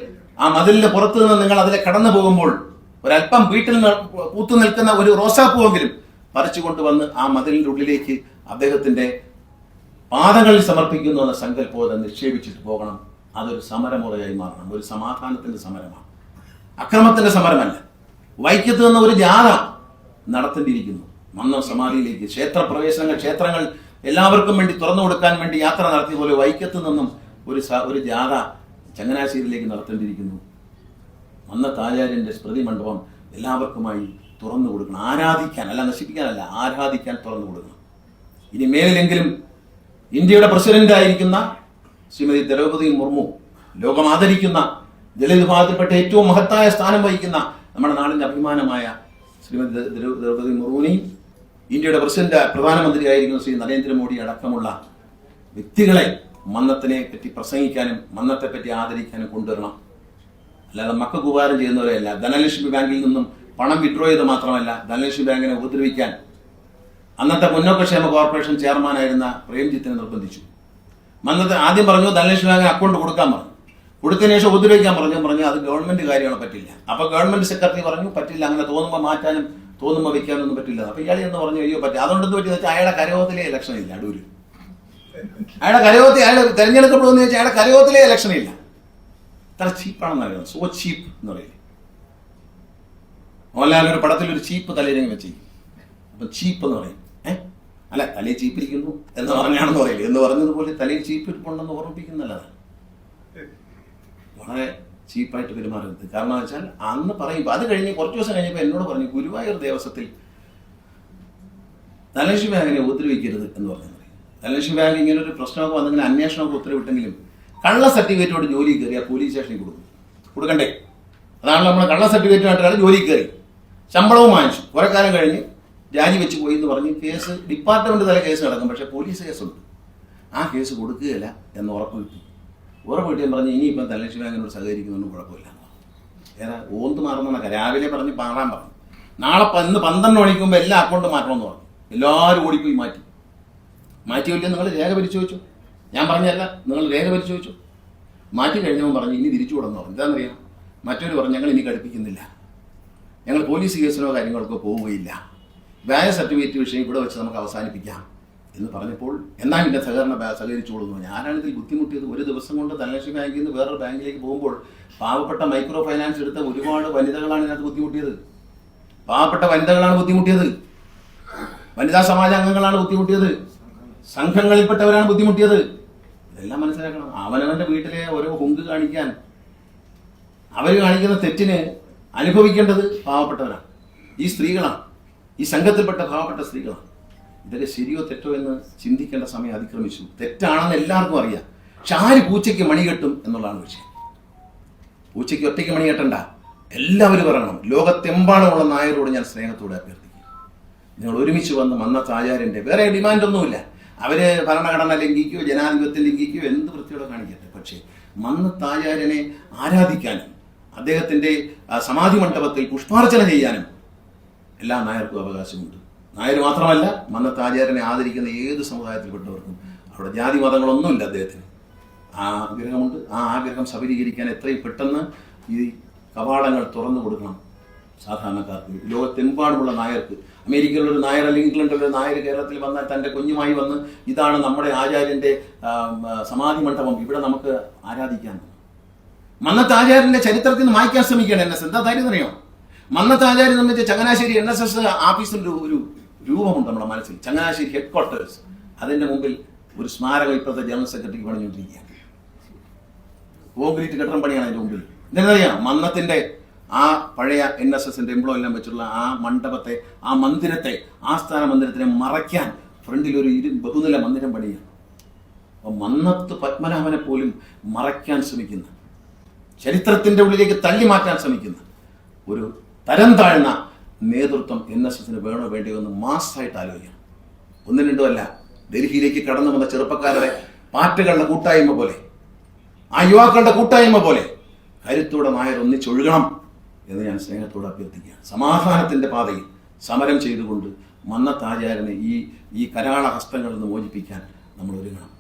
Speaker 1: ആ മതിലിന്റെ പുറത്തു നിന്ന് നിങ്ങൾ അതിലെ കടന്നു പോകുമ്പോൾ ഒരല്പം വീട്ടിൽ പൂത്തു നിൽക്കുന്ന ഒരു റോസാപ്പൂവെങ്കിലും പറിച്ചു കൊണ്ടുവന്ന് ആ മതിലിന്റെ ഉള്ളിലേക്ക് അദ്ദേഹത്തിന്റെ പാദങ്ങളിൽ സമർപ്പിക്കുന്നു എന്ന സങ്കല്പം നിക്ഷേപിച്ചിട്ട് പോകണം. അതൊരു സമരമുറയായി മാറണം. ഒരു സമാധാനത്തിന്റെ സമരമാണ്, അക്രമത്തിന്റെ സമരമല്ല. വൈക്കത്ത് നിന്ന് ഒരു ജാഥ നടത്തേണ്ടിയിരിക്കുന്നു. മന്നം സമാധിയിലേക്ക് ക്ഷേത്രങ്ങൾ എല്ലാവർക്കും വേണ്ടി തുറന്നു കൊടുക്കാൻ വേണ്ടി യാത്ര നടത്തിയ പോലെ വൈക്കത്ത് നിന്നും ഒരു ജാഥ ചങ്ങനാശ്ശേരിയിലേക്ക് നടത്തേണ്ടിയിരിക്കുന്നു. മന്നത്താചാര്യന്റെ സ്മൃതി മണ്ഡപം എല്ലാവർക്കുമായി തുറന്നു കൊടുക്കണം. ആരാധിക്കാൻ, അല്ല നശിപ്പിക്കാനല്ല, ആരാധിക്കാൻ തുറന്നു കൊടുക്കണം. ഇനി മേലിലെങ്കിലും ഇന്ത്യയുടെ പ്രസിഡന്റായിരിക്കുന്ന ശ്രീമതി ദ്രൗപദി മുർമു, ലോകം ആദരിക്കുന്ന ദളിത് വിഭാഗത്തിൽപ്പെട്ട ഏറ്റവും മഹത്തായ സ്ഥാനം വഹിക്കുന്ന നമ്മുടെ നാടിന്റെ അഭിമാനമായ ശ്രീമതി ദ്രൗപദി മുർമുവിനെയും ഇന്ത്യയുടെ പ്രധാനമന്ത്രിയായിരിക്കുന്ന ശ്രീ നരേന്ദ്രമോദി അടക്കമുള്ള വ്യക്തികളെ മന്നത്തിനെ പറ്റി പ്രസംഗിക്കാനും മന്നത്തെ പറ്റി ആദരിക്കാനും കൊണ്ടുവരണം. അല്ലാതെ മക്കൾക്ക് ഉപകാരം ചെയ്യുന്നവരെയല്ല. ധനലക്ഷ്മി ബാങ്കിൽ നിന്നും പണം വിഡ്രോ ചെയ്ത് മാത്രമല്ല, ധനലക്ഷ്മി ബാങ്കിനെ ഉപദ്രവിക്കാൻ അന്നത്തെ മുന്നോക്കക്ഷേമ കോർപ്പറേഷൻ ചെയർമാനായിരുന്ന പ്രേംജിത്തിനെ നിർബന്ധിച്ചു. മന്നത്തെ ആദ്യം പറഞ്ഞു ധനലക്ഷ്മി ബാങ്കിന് അക്കൗണ്ട് കൊടുക്കാൻ പറഞ്ഞു. കൊടുത്തതിന് ശേഷം ഉപദ്രവിക്കാൻ പറഞ്ഞു അത് ഗവൺമെന്റ് കാര്യമാണ്, പറ്റില്ല. അപ്പൊ ഗവൺമെന്റ് സെക്രട്ടറി പറഞ്ഞു പറ്റില്ല, അങ്ങനെ തോന്നുമ്പോൾ മാറ്റാനും തോന്നുമ്പോൾ വെക്കാനൊന്നും പറ്റില്ല. അപ്പൊ ഇയാളെ എന്ന് പറഞ്ഞു അയ്യോ പറ്റില്ല. അതുകൊണ്ടെന്ന് പറ്റിയെന്ന് വെച്ചാൽ അയാളുടെ കരയോഗത്തിലെ ഇലക്ഷൻ ഇല്ല. അടൂര് അയാളുടെ കരയോഗത്തിൽ അയാൾ തെരഞ്ഞെടുക്കപ്പെടുമെന്ന് വെച്ചാൽ അയാളുടെ കരയോഗത്തിലെ ഇലക്ഷൻ ഇല്ല. ഇത്ര ചീപ്പാണെന്ന് അറിയാം. സോ ചീപ്പ് എന്ന് പറയില്ലേ. മോഹൻലാൽ ഒരു പടത്തിൽ ഒരു ചീപ്പ് തലയിലെങ്കിൽ വെച്ച്, അപ്പൊ ചീപ്പ് എന്ന് പറയും. അല്ല, തലയിൽ ചീപ്പിരിക്കുന്നു എന്ന് പറഞ്ഞാണെന്ന് പറയില്ലേ. എന്ന് പറഞ്ഞതുപോലെ തലയിൽ ചീപ്പിരിപ്പുണ്ടെന്ന് ഓർമ്മിപ്പിക്കുന്നല്ലതാണ്. വളരെ ചീപ്പായിട്ട് പെരുമാറരുത്. കാരണം എന്ന് വെച്ചാൽ അന്ന് പറയുമ്പോൾ അത് കഴിഞ്ഞ് കുറച്ച് ദിവസം കഴിഞ്ഞപ്പോൾ എന്നോട് പറഞ്ഞു, ഗുരുവായൂർ ദേവസ്വത്തിൽ ധനലക്ഷ്മി ബാങ്കിനെ ഉപദ്രവിക്കരുത് എന്ന് പറഞ്ഞാൽ മതി. ധനലക്ഷ്മി ബാങ്ക് ഇങ്ങനെ ഒരു പ്രശ്നമൊക്കെ വന്നെങ്കിൽ അന്വേഷണമൊക്കെ ഉത്തരവിട്ടെങ്കിലും കള്ള സർട്ടിഫിക്കറ്റോട് ജോലി കയറിയാൽ പോലീസ് സ്റ്റേഷനിൽ കൊടുക്കണ്ടേ? അതാണ് നമ്മൾ കള്ള സർട്ടിഫിക്കറ്റുമായിട്ടാണ് ജോലി കയറി, ശമ്പളവും വാങ്ങിച്ചു, കുറെ കാലം കഴിഞ്ഞ് രാജിവെച്ച് പോയി എന്ന് പറഞ്ഞ് കേസ് ഡിപ്പാർട്ട്മെന്റ് തല കേസ് നടക്കും, പക്ഷേ പോലീസ് കേസുണ്ട്. ആ കേസ് കൊടുക്കുകയില്ല എന്ന് ഉറപ്പ് കിട്ടി. ഉറപ്പ് കിട്ടിയെന്ന് പറഞ്ഞ് ഇനിയിപ്പം ധനലക്ഷ്മി ബാങ്കിനോട് സഹകരിക്കുന്നൊന്നും കുഴപ്പമില്ല. ഏതാ ഓന്ത് മാറുന്നതൊക്കെ രാവിലെ പറഞ്ഞ് മാറാൻ പറഞ്ഞു. നാളെ ഇന്ന് 12 മണിക്ക് മുമ്പ് എല്ലാ അക്കൗണ്ടും മാറ്റണമെന്ന് പറഞ്ഞു. എല്ലാവരും ഓടിപ്പോയി മാറ്റിയില്ല. നിങ്ങൾ രേഖ പരിശോധിച്ചു, ഞാൻ പറഞ്ഞല്ല, നിങ്ങൾ രേഖ പരിശോധിച്ചു. മാറ്റി കഴിഞ്ഞവൻ പറഞ്ഞു ഇനി തിരിച്ചു വിടുന്നു പറഞ്ഞു. എന്താണെന്നറിയാം, മറ്റൊരു പറഞ്ഞു ഞങ്ങൾ ഇനി ഘടിപ്പിക്കുന്നില്ല, ഞങ്ങൾ പോലീസ് കേസിനോ കാര്യങ്ങൾക്കോ പോവുകയില്ല, വ്യാജ സർട്ടിഫിക്കറ്റ് വിഷയം ഇവിടെ വെച്ച് നമുക്ക് അവസാനിപ്പിക്കാം എന്ന് പറഞ്ഞപ്പോൾ എന്നാൽ പിന്നെ സഹകരിച്ചോളുന്നു. ഞാനാണ് ഇതിൽ ബുദ്ധിമുട്ടിയത്. ഒരു ദിവസം കൊണ്ട് ധനലക്ഷ്മി ബാങ്കിൽ നിന്ന് വേറൊരു ബാങ്കിലേക്ക് പോകുമ്പോൾ പാവപ്പെട്ട മൈക്രോ ഫൈനാൻസ് എടുത്ത ഒരുപാട് വനിതകളാണ് ഇതിനകത്ത് ബുദ്ധിമുട്ടിയത്. പാവപ്പെട്ട വനിതകളാണ് ബുദ്ധിമുട്ടിയത്, വനിതാ സമാജ അംഗങ്ങളാണ് ബുദ്ധിമുട്ടിയത്, സംഘങ്ങളിൽപ്പെട്ടവരാണ് ബുദ്ധിമുട്ടിയത്. ഇതെല്ലാം മനസ്സിലാക്കണം. അവനവന്റെ വീട്ടിലെ ഓരോ ഹുങ്ക് കാണിക്കാൻ അവർ കാണിക്കുന്ന തെറ്റിന് അനുഭവിക്കേണ്ടത് പാവപ്പെട്ടവരാണ്, ഈ സ്ത്രീകളാണ്, ഈ സംഘത്തിൽപ്പെട്ട പാവപ്പെട്ട സ്ത്രീകളാണ്. ഇതൊക്കെ ശരിയോ തെറ്റോ എന്ന് ചിന്തിക്കേണ്ട സമയം അതിക്രമിച്ചു. തെറ്റാണെന്ന് എല്ലാവർക്കും അറിയാം. പക്ഷെ ആര് പൂച്ചയ്ക്ക് മണി കെട്ടും എന്നുള്ളതാണ് വിഷയം. പൂച്ചയ്ക്ക് ഒറ്റയ്ക്ക് മണി കെട്ടണ്ട, എല്ലാവരും പറയണം. ലോകത്തെമ്പാടുമുള്ള നായരോട് ഞാൻ സ്നേഹത്തോടെ അഭ്യർത്ഥിക്കും, നിങ്ങൾ ഒരുമിച്ച് വന്ന് മന്നത്ത് ആചാര്യന്റെ വേറെ ഡിമാൻഡൊന്നുമില്ല. അവര് ഭരണഘടന ലംഘിക്കുകയോ ജനാധിപത്യം ലംഘിക്കുകയോ എന്ത് വൃത്തിയോടെ കാണിക്കട്ടെ, പക്ഷേ മന്നത്ത് ആചാര്യനെ ആരാധിക്കാനും അദ്ദേഹത്തിന്റെ സമാധി മണ്ഡപത്തിൽ പുഷ്പാർച്ചന ചെയ്യാനും എല്ലാ നായർക്കും അവകാശമുണ്ട്. നായർ മാത്രമല്ല, മന്നത്ത് ആചാര്യനെ ആദരിക്കുന്ന ഏത് സമുദായത്തിൽപ്പെട്ടവർക്കും. അവിടെ ജാതി മതങ്ങളൊന്നുമില്ല അദ്ദേഹത്തിന്. ആ ആഗ്രഹമുണ്ട്. ആ ആഗ്രഹം സഫലീകരിക്കാൻ എത്രയും പെട്ടെന്ന് ഈ കവാടങ്ങൾ തുറന്നു കൊടുക്കണം സാധാരണക്കാർക്ക്, ലോകത്തെമ്പാടുമുള്ള നായർക്ക്. അമേരിക്കയിലൊരു നായർ അല്ലെങ്കിൽ ഇംഗ്ലണ്ടിലൊരു നായർ കേരളത്തിൽ വന്നാൽ തൻ്റെ കുഞ്ഞുമായി വന്ന് ഇതാണ് നമ്മുടെ ആചാര്യന്റെ സമാധി മണ്ഡപം, ഇവിടെ നമുക്ക് ആരാധിക്കാൻ. മന്നത്ത് ആചാര്യന്റെ ചരിത്രത്തിൽ നിന്ന് മായ്ക്കാൻ ശ്രമിക്കുകയാണ് NSS. എന്താ കാര്യം അറിയോ? മന്നത്ത് ആചാര്യൻ എന്ന് വെച്ചാൽ ചങ്ങനാശ്ശേരി NSS ആഫീസിന്റെ ഒരു രൂപമുണ്ട് നമ്മുടെ മനസ്സിൽ, ചങ്ങനാശ്ശേരി ഹെഡ്ക്വാർട്ടേഴ്സ്. അതിന്റെ മുമ്പിൽ ഒരു സ്മാരകം ഇപ്പോഴത്തെ ജനറൽ സെക്രട്ടറിക്ക് പണിഞ്ഞുകൊണ്ടിരിക്കുകയാണ്. കോൺക്രീറ്റ് കെട്ടിടം പണിയാണ് അതിന്റെ മുമ്പിൽ. എന്താണെന്നറിയാം, മന്നത്തിന്റെ ആ പഴയ NSSന്റെ എംപ്ലോയി എല്ലാം വെച്ചുള്ള ആ മണ്ഡപത്തെ, ആ മന്ദിരത്തെ, ആസ്ഥാന മന്ദിരത്തിനെ മറയ്ക്കാൻ ഫ്രണ്ടിൽ ഒരു ബഹുനില മന്ദിരം പണിയാണ്. അപ്പൊ മന്നത്ത് പത്മനാഭനെ പോലും മറയ്ക്കാൻ ശ്രമിക്കുന്ന, ചരിത്രത്തിന്റെ ഉള്ളിലേക്ക് തള്ളി മാറ്റാൻ ശ്രമിക്കുന്ന ഒരു തരം താഴ്ന്ന നേതൃത്വം NSSന് വേണോ വേണ്ടിയോ എന്ന് മാസമായിട്ട് ആലോചിക്കണം. ഒന്നും രണ്ടും അല്ല, ഡൽഹിയിലേക്ക് കടന്നു വന്ന ചെറുപ്പക്കാരുടെ പാർട്ടികളുടെ കൂട്ടായ്മ പോലെ, ആ യുവാക്കളുടെ കൂട്ടായ്മ പോലെ കരുത്തോടെ നായർ ഒന്നിച്ചൊഴുകണം എന്ന് ഞാൻ സ്നേഹത്തോടെ അഭ്യർത്ഥിക്കുകയാണ്. സമാധാനത്തിന്റെ പാതയിൽ സമരം ചെയ്തുകൊണ്ട് മന്നത്ത് ആചാര്യനെ ഈ കരാള ഹസ്തങ്ങളിൽ നിന്ന് മോചിപ്പിക്കാൻ നമ്മൾ ഒരുങ്ങണം.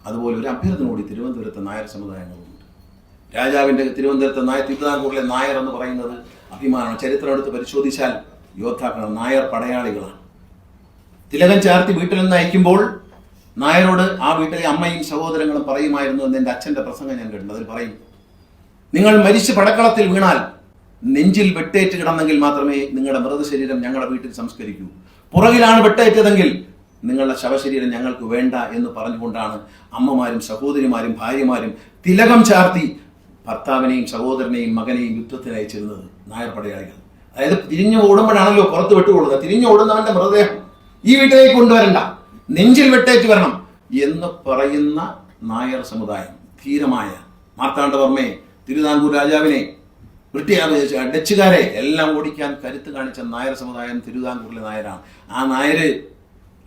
Speaker 1: അതുപോലെ ഒരു അഭ്യർത്ഥന കൂടി തിരുവനന്തപുരത്തെ നായർ സമുദായങ്ങളുണ്ട്. രാജാവിന്റെ തിരുവനന്തപുരത്തെ നായർ, തിരുവിതാംകൂറിലെ നായർ എന്ന് പറയുന്നത് അഭിമാനമാണ്. ചരിത്രം എടുത്ത് പരിശോധിച്ചാൽ യോദ്ധാക്കളാണ്, നായർ പടയാളികളാണ്. തിലകം ചാർത്തി വീട്ടിൽ നിന്ന് അയക്കുമ്പോൾ നായരോട് ആ വീട്ടിലെ അമ്മയും സഹോദരങ്ങളും പറയുമായിരുന്നു എന്ന് എൻ്റെ അച്ഛൻ്റെ പ്രസംഗം ഞാൻ കേട്ടിട്ടുണ്ട്. അതിൽ പറയും, നിങ്ങൾ മരിച്ച് പടക്കളത്തിൽ വീണാൽ നെഞ്ചിൽ വെട്ടേറ്റ് കിടന്നെങ്കിൽ മാത്രമേ നിങ്ങളുടെ മൃതശരീരം ഞങ്ങളുടെ വീട്ടിൽ സംസ്കരിക്കൂ. പുറകിലാണ് വെട്ടേറ്റതെങ്കിൽ നിങ്ങളുടെ ശവശരീരം ഞങ്ങൾക്ക് വേണ്ട എന്ന് പറഞ്ഞുകൊണ്ടാണ് അമ്മമാരും സഹോദരിമാരും ഭാര്യമാരും തിലകം ചാർത്തി ഭർത്താവിനെയും സഹോദരനെയും മകനെയും യുദ്ധത്തിന് അയച്ചിരുന്നത് നായർ പടയാളികൾ. അതായത് തിരിഞ്ഞു ഓടുമ്പോഴാണല്ലോ പുറത്ത് വിട്ടുകൊള്ളുക. തിരിഞ്ഞു ഓടുന്നവന്റെ മൃതദേഹം ഈ വീട്ടിലേക്ക് കൊണ്ടുവരണ്ട, നെഞ്ചിൽ വെട്ടേറ്റ് വരണം എന്ന് പറയുന്ന നായർ സമുദായം. ധീരമായ മാർത്താണ്ഡവർമ്മയെ, തിരുവിതാംകൂർ രാജാവിനെ, ഡച്ചുകാരെ എല്ലാം ഓടിക്കാൻ കരുത്ത് കാണിച്ച നായർ സമുദായം തിരുവിതാംകൂറിലെ നായരാണ്. ആ നായര്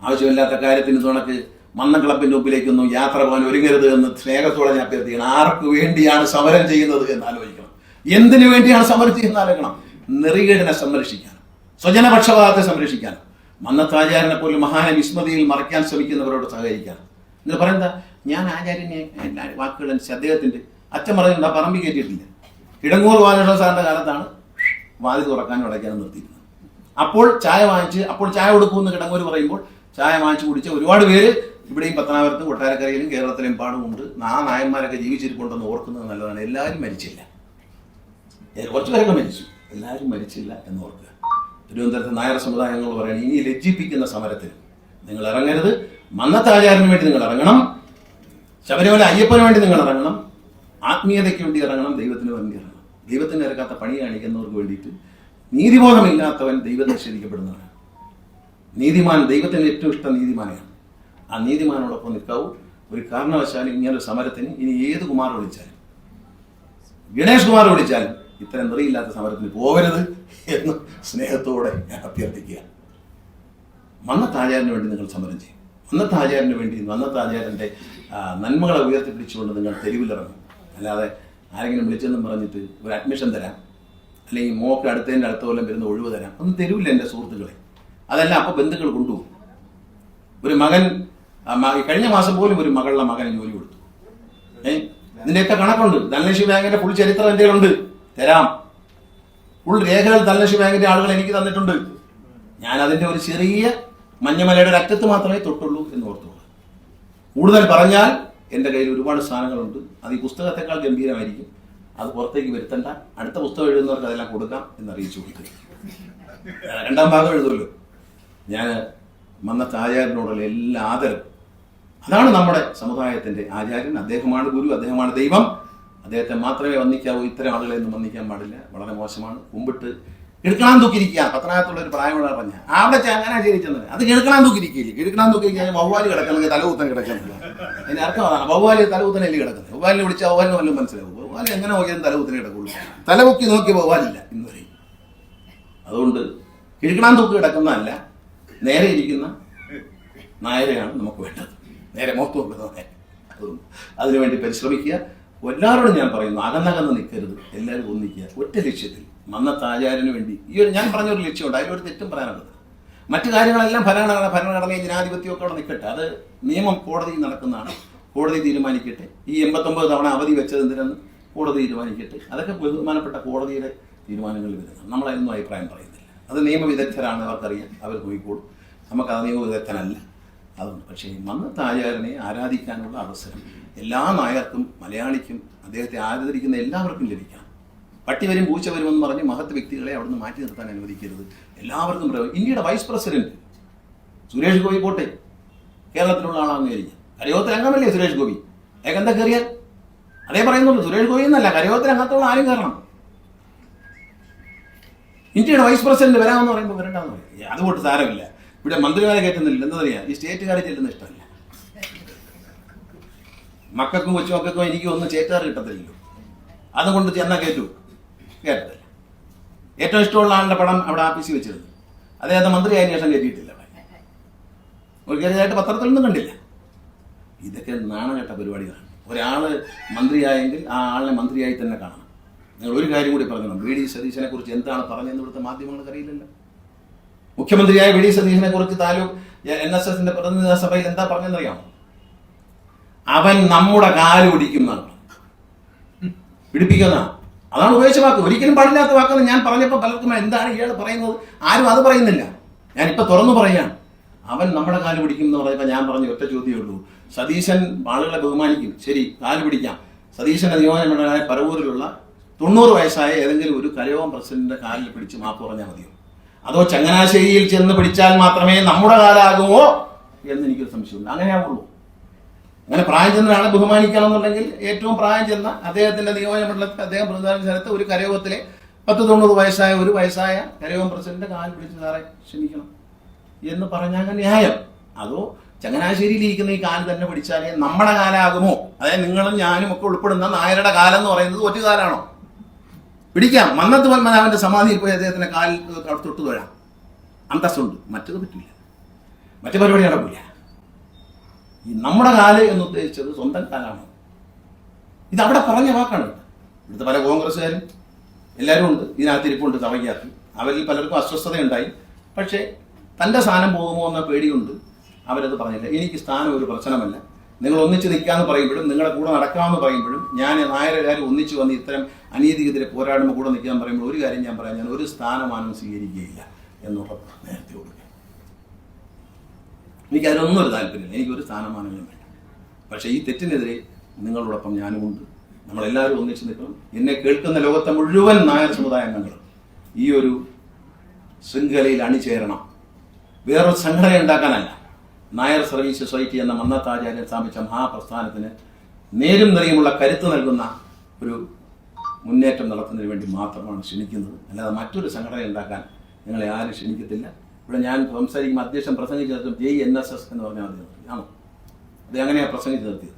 Speaker 1: ആവശ്യമില്ലാത്ത കാര്യത്തിന് തുണക്ക് മന്ന ക്ലബിന്റെ മുമ്പിലേക്കൊന്നും യാത്ര പോകാൻ ഒരുങ്ങരുത് എന്ന് സ്നേഹത്തോടെ ഞാൻ അഭ്യർത്ഥിക്കണം. ആർക്ക് വേണ്ടിയാണ് സമരം ചെയ്യുന്നത് എന്ന് ആലോചിക്കണം. എന്തിനു വേണ്ടിയാണ് സമരം ചെയ്യുന്നത് ആലോചിക്കണം. നെറികേടിനെ സംരക്ഷിക്കാനും സ്വജനപക്ഷപാതത്തെ സംരക്ഷിക്കാനും മന്നത്താചാര്യനെ പോലും മഹാന വിസ്മൃതിയിൽ മറയ്ക്കാൻ ശ്രമിക്കുന്നവരോട് സഹകരിക്കാനും. എന്ന് പറയുന്നത് ഞാൻ ആചാര്യനെ വാക്കുകൾ അനുസരിച്ച് അദ്ദേഹത്തിന്റെ അച്ഛൻ പറഞ്ഞിട്ടുണ്ട്, പറമ്പി കയറ്റിയിട്ടില്ല. കിടങ്ങൂർ ബാലകൃഷ്ണ സാറിന്റെ കാലത്താണ് വാതിൽ തുറക്കാനും അടയ്ക്കാനും നിർത്തിയിരുന്നത്. അപ്പോൾ ചായ വാങ്ങിച്ച്, അപ്പോൾ ചായ കൊടുക്കുമെന്ന് കിടങ്ങൂർ പറയുമ്പോൾ ചായ വാങ്ങിച്ച് കുടിച്ച ഒരുപാട് പേര് ഇവിടെയും പത്തനാപുരത്തും കൊട്ടാരക്കരയിലും കേരളത്തിലും പാടുമുണ്ട്. ആ നായന്മാരൊക്കെ ജീവിച്ചിരിപ്പുണ്ടെന്ന് ഓർക്കുന്നത് നല്ലതാണ്. എല്ലാവരും മരിച്ചില്ല, കുറച്ചു പേരൊക്കെ മരിച്ചു, എല്ലാവരും മരിച്ചില്ല എന്ന് ഓർക്കുക. തിരുവനന്തപുരത്ത് നായർ സമുദായങ്ങൾ പറയുന്നത് ഇനി ലജ്ജിപ്പിക്കുന്ന സമരത്തിന് നിങ്ങൾ ഇറങ്ങരുത്. മന്നത്താചാര്യന് വേണ്ടി നിങ്ങൾ ഇറങ്ങണം, ശബരിമല അയ്യപ്പന് വേണ്ടി നിങ്ങൾ ഇറങ്ങണം, ആത്മീയതയ്ക്ക് വേണ്ടി ഇറങ്ങണം, ദൈവത്തിന് വേണ്ടി ഇറങ്ങണം. ദൈവത്തിന് ഇറക്കാത്ത പണി കാണിക്കുന്നവർക്ക് വേണ്ടിയിട്ട് നീതിബോധമില്ലാത്തവൻ ദൈവം നിഷേധിക്കപ്പെടുന്നവനാണ്. നീതിമാൻ ദൈവത്തിന് ഏറ്റവും ഇഷ്ടം നീതിമാനെയാണ്. ആ നീതിമാനോടൊപ്പം നിൽക്കാവൂ. ഒരു കാരണവശാലും ഇങ്ങനൊരു സമരത്തിന് ഇനി ഏത് കുമാർ വിളിച്ചാലും, ഗണേഷ് കുമാർ വിളിച്ചാലും ഇത്തരം നിറയില്ലാത്ത സമരത്തിന് പോകരുത് എന്ന് സ്നേഹത്തോടെ ഞാൻ അഭ്യർത്ഥിക്കുക. മന്നത്ത് ആചാര്യന് വേണ്ടി നിങ്ങൾ സമരം ചെയ്യും. മന്നത്ത് ആചാര്യന് വേണ്ടി മന്നത്ത് ആചാര്യൻ്റെ നന്മകളെ ഉയർത്തിപ്പിടിച്ചുകൊണ്ട് നിങ്ങൾ തെരുവിലിറങ്ങും. അല്ലാതെ ആരെങ്കിലും വിളിച്ചെന്നും പറഞ്ഞിട്ട് ഒരു അഡ്മിഷൻ തരാം, അല്ലെങ്കിൽ മോക്ക് അടുത്തതിൻ്റെ അടുത്ത കൊല്ലം വരുന്ന ഒഴിവ് തരാം, ഒന്നും തരൂല്ല എൻ്റെ സുഹൃത്തുക്കളെ. അതെല്ലാം അപ്പോൾ ബന്ധുക്കൾ കൊണ്ടുപോകും. ഒരു മകൻ കഴിഞ്ഞ മാസം പോലും ഒരു മകളുടെ മകന് ജോലി കൊടുത്തു. ഇതിൻ്റെയൊക്കെ കണക്കുണ്ട്. ധനലക്ഷ്മി ബാങ്കിന്റെ ഫുൾ ചരിത്രം എൻ്റെ ഉണ്ട്, തരാം. ഫുൾ രേഖകൾ ധനലക്ഷ്മി ബാങ്കിന്റെ ആളുകൾ എനിക്ക് തന്നിട്ടുണ്ട്. ഞാൻ അതിന്റെ ഒരു ചെറിയ മഞ്ഞമലയുടെ ഒരു അറ്റത്ത് മാത്രമേ തൊട്ടുള്ളൂ എന്ന് ഓർത്തുള്ളൂ. കൂടുതൽ പറഞ്ഞാൽ എൻ്റെ കയ്യിൽ ഒരുപാട് സാധനങ്ങളുണ്ട്. അത് ഈ പുസ്തകത്തെക്കാൾ ഗംഭീരമായിരിക്കും. അത് പുറത്തേക്ക് വരുത്തണ്ട. അടുത്ത പുസ്തകം എഴുതുന്നവർക്ക് അതെല്ലാം കൊടുക്കാം എന്നറിയിച്ചു കൊടുക്കുക. രണ്ടാം ഭാഗം എഴുതുമല്ലോ. ഞാൻ മന്നത്ത് ആചാര്യനോടുള്ള എല്ലാ ആദരവും. അതാണ് നമ്മുടെ സമുദായത്തിന്റെ ആചാര്യൻ. അദ്ദേഹമാണ് ഗുരു, അദ്ദേഹമാണ് ദൈവം. അദ്ദേഹത്തെ മാത്രമേ വന്ദിക്കാവൂ. ഇത്തരം ആളുകളെ ഒന്നും വന്ദിക്കാൻ പാടില്ല. വളരെ മോശമാണ്. കുമ്പിട്ട് കിഴക്കണാൻ തൂക്കിയിരിക്കുക. പത്തനാപുരത്തുള്ള ഒരു പ്രായമുള്ള പറഞ്ഞ അവിടെ ചങ്ങനാശ്ശേരി ചെന്നത് അത് കിഴക്കണാൻ തൂക്കിയിരിക്കില്ല. കിഴക്കണാൻ തൂക്കിയിരിക്കാൻ വവ്വാല് കിടക്കണമെങ്കിൽ തലകുത്തൻ കിടക്കുന്നില്ല. അതിന്റെ അർത്ഥം അതാണ്. വവ്വാല് തലകുത്തനല്ലേ കിടക്കുന്നത്. വവ്വാലിനെ വിളിച്ചാൽ വവ്വാലിന് വല്ലതും മനസ്സിലാവും. വവ്വാല് എങ്ങനെ നോക്കിയാലും തലകുത്തനെ കിടക്കുള്ളൂ. തലമുക്കി നോക്കിയ വവ്വാലില്ല ഇന്ന് വരെ. അതുകൊണ്ട് കിഴക്കണാൻ തൂക്കി കിടക്കുന്നതല്ല, നേരെ ഇരിക്കുന്ന നായരെയാണ് നമുക്ക് വേണ്ടത്. നേരെ മുഖത്ത് നോക്കുന്നവരെ. അതുകൊണ്ട് അതിനുവേണ്ടി പരിശ്രമിക്കുക. എല്ലാവരോടും ഞാൻ പറയുന്നു, അകന്നകന്ന് നിൽക്കരുത്. എല്ലാവരും ഒന്നിക്കുക ഒറ്റ ലക്ഷ്യത്തിൽ. മന്നത്ത് ആചാര്യന് വേണ്ടി ഈ ഒരു ഞാൻ പറഞ്ഞൊരു ലക്ഷ്യമുണ്ട്. അതിലൊരു തെറ്റും പറയാനുള്ളത്. മറ്റു കാര്യങ്ങളെല്ലാം ഭരണഘടനയും ജനാധിപത്യവും ഒക്കെ അവിടെ നിൽക്കട്ടെ. അത് നിയമം കോടതിയിൽ നടക്കുന്നതാണ്. കോടതി തീരുമാനിക്കട്ടെ. ഈ 89 തവണ അവധി വെച്ചത് എന്തിനെന്ന് കോടതി തീരുമാനിക്കട്ടെ. അതൊക്കെ ബഹുമാനപ്പെട്ട കോടതിയുടെ തീരുമാനങ്ങളിൽ വരുന്നത്. നമ്മളതിനൊന്നും അഭിപ്രായം പറയുന്നില്ല. അത് നിയമവിദഗ്ധരാണ്, അവർക്കറിയാം, അവർ നോക്കിക്കോളും. നമുക്കത് നിയമവിദഗ്ധനല്ല. അതുകൊണ്ട് പക്ഷേ മന്നത്ത് ആചാര്യനെ ആരാധിക്കാനുള്ള അവസരം എല്ലാ നായർക്കും മലയാളിക്കും അദ്ദേഹത്തെ ആരാധിക്കുന്ന എല്ലാവർക്കും ലഭിക്കണം. പട്ടി വരും പൂച്ച വരുമെന്ന് പറഞ്ഞ് മഹത് വ്യക്തികളെ അവിടുന്ന് മാറ്റി നിർത്താൻ അനുവദിക്കരുത്. എല്ലാവർക്കും. ഇന്ത്യയുടെ വൈസ് പ്രസിഡന്റ് സുരേഷ് ഗോപി പോട്ടെ, കേരളത്തിലുള്ള ആളാണെന്ന് വിചാരിക്കാം. കരയോത്തിൽ അംഗമല്ലേ സുരേഷ് ഗോപി? അയാൾക്ക് എന്താ കയറിയാൽ? അതേ പറയുന്നുള്ളൂ. സുരേഷ് ഗോപി എന്നല്ല, കരയോത്തിൽ അംഗത്തുള്ള ആരും കയറണം. ഇന്ത്യയുടെ വൈസ് പ്രസിഡന്റ് വരാമെന്ന് പറയുമ്പോൾ വരണ്ടെന്ന് പറയും. അതുകൊണ്ട് സാരമില്ല. ഇവിടെ മന്ത്രിമാരെ കയറ്റുന്നില്ല. എന്താ പറയാ, ഈ സ്റ്റേറ്റുകാരെ ചെല്ലുന്ന ഇഷ്ടമല്ല. മക്കൾക്കും കൊച്ചുമക്കൾക്കും എനിക്കും ഒന്നും ചേറ്റാറ് കിട്ടത്തില്ലല്ലോ. അതുകൊണ്ട് ചെന്നാൽ കേട്ടത്തില്ല. ഏറ്റവും ഇഷ്ടമുള്ള ആളുടെ പടം അവിടെ ആഫീസിൽ വെച്ചിരുന്നു. അദ്ദേഹത്തെ മന്ത്രിയായതിനു ശേഷം കയറ്റിയിട്ടില്ല. ഒരു കയറിയതായിട്ട് പത്രത്തിലൊന്നും കണ്ടില്ല. ഇതൊക്കെ നാണകെട്ട പരിപാടികളാണ്. ഒരാള് മന്ത്രിയായെങ്കിൽ ആ ആളിനെ മന്ത്രിയായി തന്നെ കാണണം. നിങ്ങൾ ഒരു കാര്യം കൂടി പറഞ്ഞു, വി ഡി സതീശനെ കുറിച്ച് എന്താണ് പറഞ്ഞതെന്ന് ഇവിടുത്തെ മാധ്യമങ്ങൾക്ക് അറിയില്ലല്ലോ. മുഖ്യമന്ത്രിയായ വി ഡി സതീശനെ കുറിച്ച് താലൂക്ക് NSSന്റെ പ്രതിനിധി സഭയിൽ എന്താ പറഞ്ഞെന്നറിയാമോ? അവൻ നമ്മുടെ കാല് പിടിക്കുന്നതാണ്. പിടിപ്പിക്കുന്ന അതാണ് ഉപയോഗിച്ച വാക്ക്. ഒരിക്കലും പാടില്ലാത്ത വാക്കെന്ന് ഞാൻ പറഞ്ഞപ്പോൾ പലർക്കും എന്താണ് ഇയാൾ പറയുന്നത്, ആരും അത് പറയുന്നില്ല. ഞാനിപ്പോൾ തുറന്നു പറയുകയാണ്. അവൻ നമ്മുടെ കാല് പിടിക്കും എന്ന് പറയുമ്പോൾ ഞാൻ പറഞ്ഞ ഒറ്റ ചോദ്യമേ ഉള്ളൂ. സതീശൻ ആളുകളെ ബഹുമാനിക്കും, ശരി, കാല് പിടിക്കാം. സതീശന്റെ നിയോജകമണ്ഡലമായ പരവൂരിലുള്ള 90 വയസ്സായ ഏതെങ്കിലും ഒരു കരയോം പ്രസിഡന്റിന്റെ കാലിൽ പിടിച്ച് മാപ്പ് പറഞ്ഞാൽ മതിയോ? അതോ ചങ്ങനാശ്ശേരിയിൽ ചെന്ന് പിടിച്ചാൽ മാത്രമേ നമ്മുടെ കാലാകുമോ എന്ന് എനിക്കൊരു സംശയമുണ്ട്. അങ്ങനെയാവുള്ളൂ. അങ്ങനെ പ്രായം ചെന്ന ഒരാളെ ബഹുമാനിക്കണം എന്നുണ്ടെങ്കിൽ ഏറ്റവും പ്രായം ചെന്ന അദ്ദേഹത്തിന്റെ നിയോജകമണ്ഡലത്തിൽ അദ്ദേഹം പ്രതിനിധാന സ്ഥലത്ത് ഒരു കരയോഗത്തിലെ 90 ഒരു വയസ്സായ കരയോഗം പ്രസിഡന്റ് കാൽ പിടിച്ച് സാറേ ക്ഷമിക്കണം എന്ന് പറഞ്ഞാൽ ന്യായം? അതോ ചങ്ങനാശ്ശേരിയിൽ ഇരിക്കുന്ന ഈ കാല് തന്നെ പിടിച്ചാലേ നമ്മുടെ കാലാകുമോ? അതായത് നിങ്ങളും ഞാനും ഒക്കെ ഉൾപ്പെടുന്ന നായരുടെ കാലം എന്ന് പറയുന്നത് ഒറ്റ കാലാണോ? പിടിക്കാം. മന്നത്ത് പത്മനാഭന്റെ സമാധിയിൽ പോയി അദ്ദേഹത്തിന്റെ കാലിൽ തൊട്ട് തൊഴാം, അന്തസ്സുണ്ട്. മറ്റത് പറ്റില്ല, മറ്റു പരിപാടി നടക്കില്ല. ഈ നമ്മുടെ കാല് എന്ന് ഉദ്ദേശിച്ചത് സ്വന്തം കാലാണ്. ഇത് അവിടെ പറഞ്ഞ വാക്കാണ്. ഇവിടുത്തെ പല കോൺഗ്രസ്സുകാരും എല്ലാവരും ഉണ്ട്, ഇതിനകത്തിരിപ്പുണ്ട് സഭയ്ക്കകത്ത്. അവരിൽ പലർക്കും അസ്വസ്ഥതയുണ്ടായി. പക്ഷേ തൻ്റെ സ്ഥാനം പോകുമോ എന്ന പേടിയുണ്ട്. അവരത് പറഞ്ഞില്ല. എനിക്ക് സ്ഥാനം ഒരു പ്രശ്നമല്ല. നിങ്ങൾ ഒന്നിച്ച് നിൽക്കാമെന്ന് പറയുമ്പോഴും നിങ്ങളുടെ കൂടെ നടക്കാമെന്ന് പറയുമ്പോഴും ഞാൻ നായരെല്ലാവരും ഒന്നിച്ച് വന്ന് ഇത്തരം അനീതിക്കെതിരെ പോരാടുമ്പോൾ കൂടെ നിൽക്കാൻ പറയുമ്പോൾ ഒരു കാര്യം ഞാൻ പറയാം, ഞാൻ ഒരു സ്ഥാനമാനം സ്വീകരിക്കുകയില്ല എന്നുള്ള നേരത്തെ കൊടുക്കുക. എനിക്കതിനൊന്നും ഒരു താല്പര്യമില്ല. എനിക്കൊരു സ്ഥാനമാനങ്ങളും വേണ്ട. പക്ഷേ ഈ തെറ്റിനെതിരെ നിങ്ങളോടൊപ്പം ഞാനുമുണ്ട്. നമ്മളെല്ലാവരും ഒന്നിച്ച് നിൽക്കണം. എന്നെ കേൾക്കുന്ന ലോകത്തെ മുഴുവൻ നായർ സമുദായാംഗങ്ങളും ഈ ഒരു ശൃംഖലയിൽ അണിചേരണം. വേറൊരു സംഘടന ഉണ്ടാക്കാനല്ല. നായർ സർവീസ് സൊസൈറ്റി എന്ന മന്നത്ത് ആചാര്യൻ സ്ഥാപിച്ച മഹാപ്രസ്ഥാനത്തിന് നേരും നിറയുമുള്ള കരുത്ത് നൽകുന്ന ഒരു മുന്നേറ്റം നടത്തുന്നതിന് വേണ്ടി മാത്രമാണ് ക്ഷണിക്കുന്നത്. അല്ലാതെ മറ്റൊരു സംഘടന ഉണ്ടാക്കാൻ നിങ്ങളെ ആരും ക്ഷണിക്കത്തില്ല. ഇവിടെ ഞാൻ സംസാരിക്കുമ്പോൾ അധ്യക്ഷൻ പ്രസംഗിച്ച് നിർത്തും JNSS എന്ന് പറഞ്ഞാൽ മതി ആണോ? അത് അങ്ങനെയാണ് പ്രസംഗിച്ച് നിർത്തിയത്.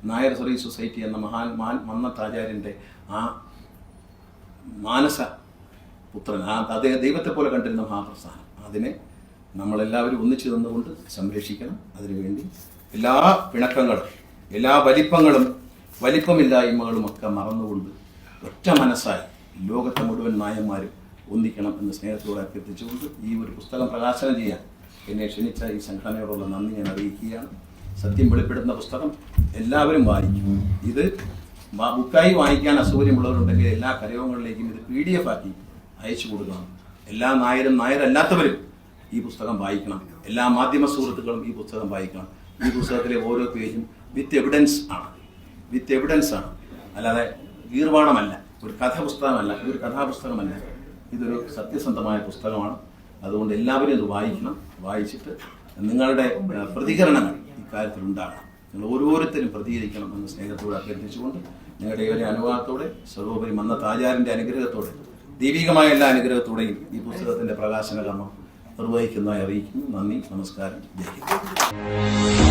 Speaker 1: നായർ സർവീസ് സൊസൈറ്റി എന്ന മന്നത്താചാര്യൻ്റെ ആ മാനസ പുത്രൻ, അദ്ദേഹം ദൈവത്തെ പോലെ കണ്ടിരുന്ന മഹാപ്രസ്ഥാനം, അതിനെ നമ്മളെല്ലാവരും ഒന്നിച്ചു നിന്നുകൊണ്ട് സംരക്ഷിക്കണം. അതിനുവേണ്ടി എല്ലാ പിണക്കങ്ങളും എല്ലാ വലിപ്പമില്ലായ്മകളും ഒക്കെ മറന്നുകൊണ്ട് ഒറ്റ മനസ്സായി ലോകത്തെ മുഴുവൻ നായന്മാരും ഒന്നിക്കണം എന്ന് സ്നേഹത്തോടെ അഭ്യർത്ഥിച്ചുകൊണ്ട് ഈ ഒരു പുസ്തകം പ്രകാശനം ചെയ്യാൻ എന്നെ ക്ഷണിച്ച ഈ സംഘടനയോടുള്ള നന്ദി ഞാൻ അറിയിക്കുകയാണ്. സത്യം വെളിപ്പെടുത്തുന്ന പുസ്തകം എല്ലാവരും വായിക്കും. ഇത് ബുക്കായി വാങ്ങിക്കാൻ അസൗകര്യമുള്ളവരുണ്ടെങ്കിൽ എല്ലാ കരയോഗങ്ങളിലേക്കും ഇത് PDF ആക്കി അയച്ചു കൊടുക്കണം. എല്ലാ നായരല്ലാത്തവരും ഈ പുസ്തകം വായിക്കണം. എല്ലാ മാധ്യമ സുഹൃത്തുക്കളും ഈ പുസ്തകം വായിക്കണം. ഈ പുസ്തകത്തിലെ ഓരോ പേജും വിത്ത് എവിഡൻസ് ആണ്, അല്ലാതെ ഗീർവാണമല്ല, ഒരു കഥാപുസ്തകമല്ല, ഇതൊരു കഥാപുസ്തകമല്ല, ഇതൊരു സത്യസന്ധമായ പുസ്തകമാണ്. അതുകൊണ്ട് എല്ലാവരും ഇത് വായിക്കണം. വായിച്ചിട്ട് നിങ്ങളുടെ പ്രതികരണങ്ങൾ ഇക്കാര്യത്തിൽ ഉണ്ടാകണം. നിങ്ങൾ ഓരോരുത്തരും പ്രതികരിക്കണം എന്ന് സ്നേഹത്തോടെ അഭ്യർത്ഥിച്ചുകൊണ്ട് നിങ്ങളുടെ ഏവരെ അനുഭവത്തോടെ സർവോപരി മന്നത്താചാര്യൻ്റെ അനുഗ്രഹത്തോടെ ദൈവികമായ എല്ലാ അനുഗ്രഹത്തോടെയും ഈ പുസ്തകത്തിൻ്റെ പ്രകാശന കർമ്മം നിർവഹിക്കുന്നതായി അറിയിക്കുന്നു. നന്ദി, നമസ്കാരം, ജയ് ഹിന്ദ്.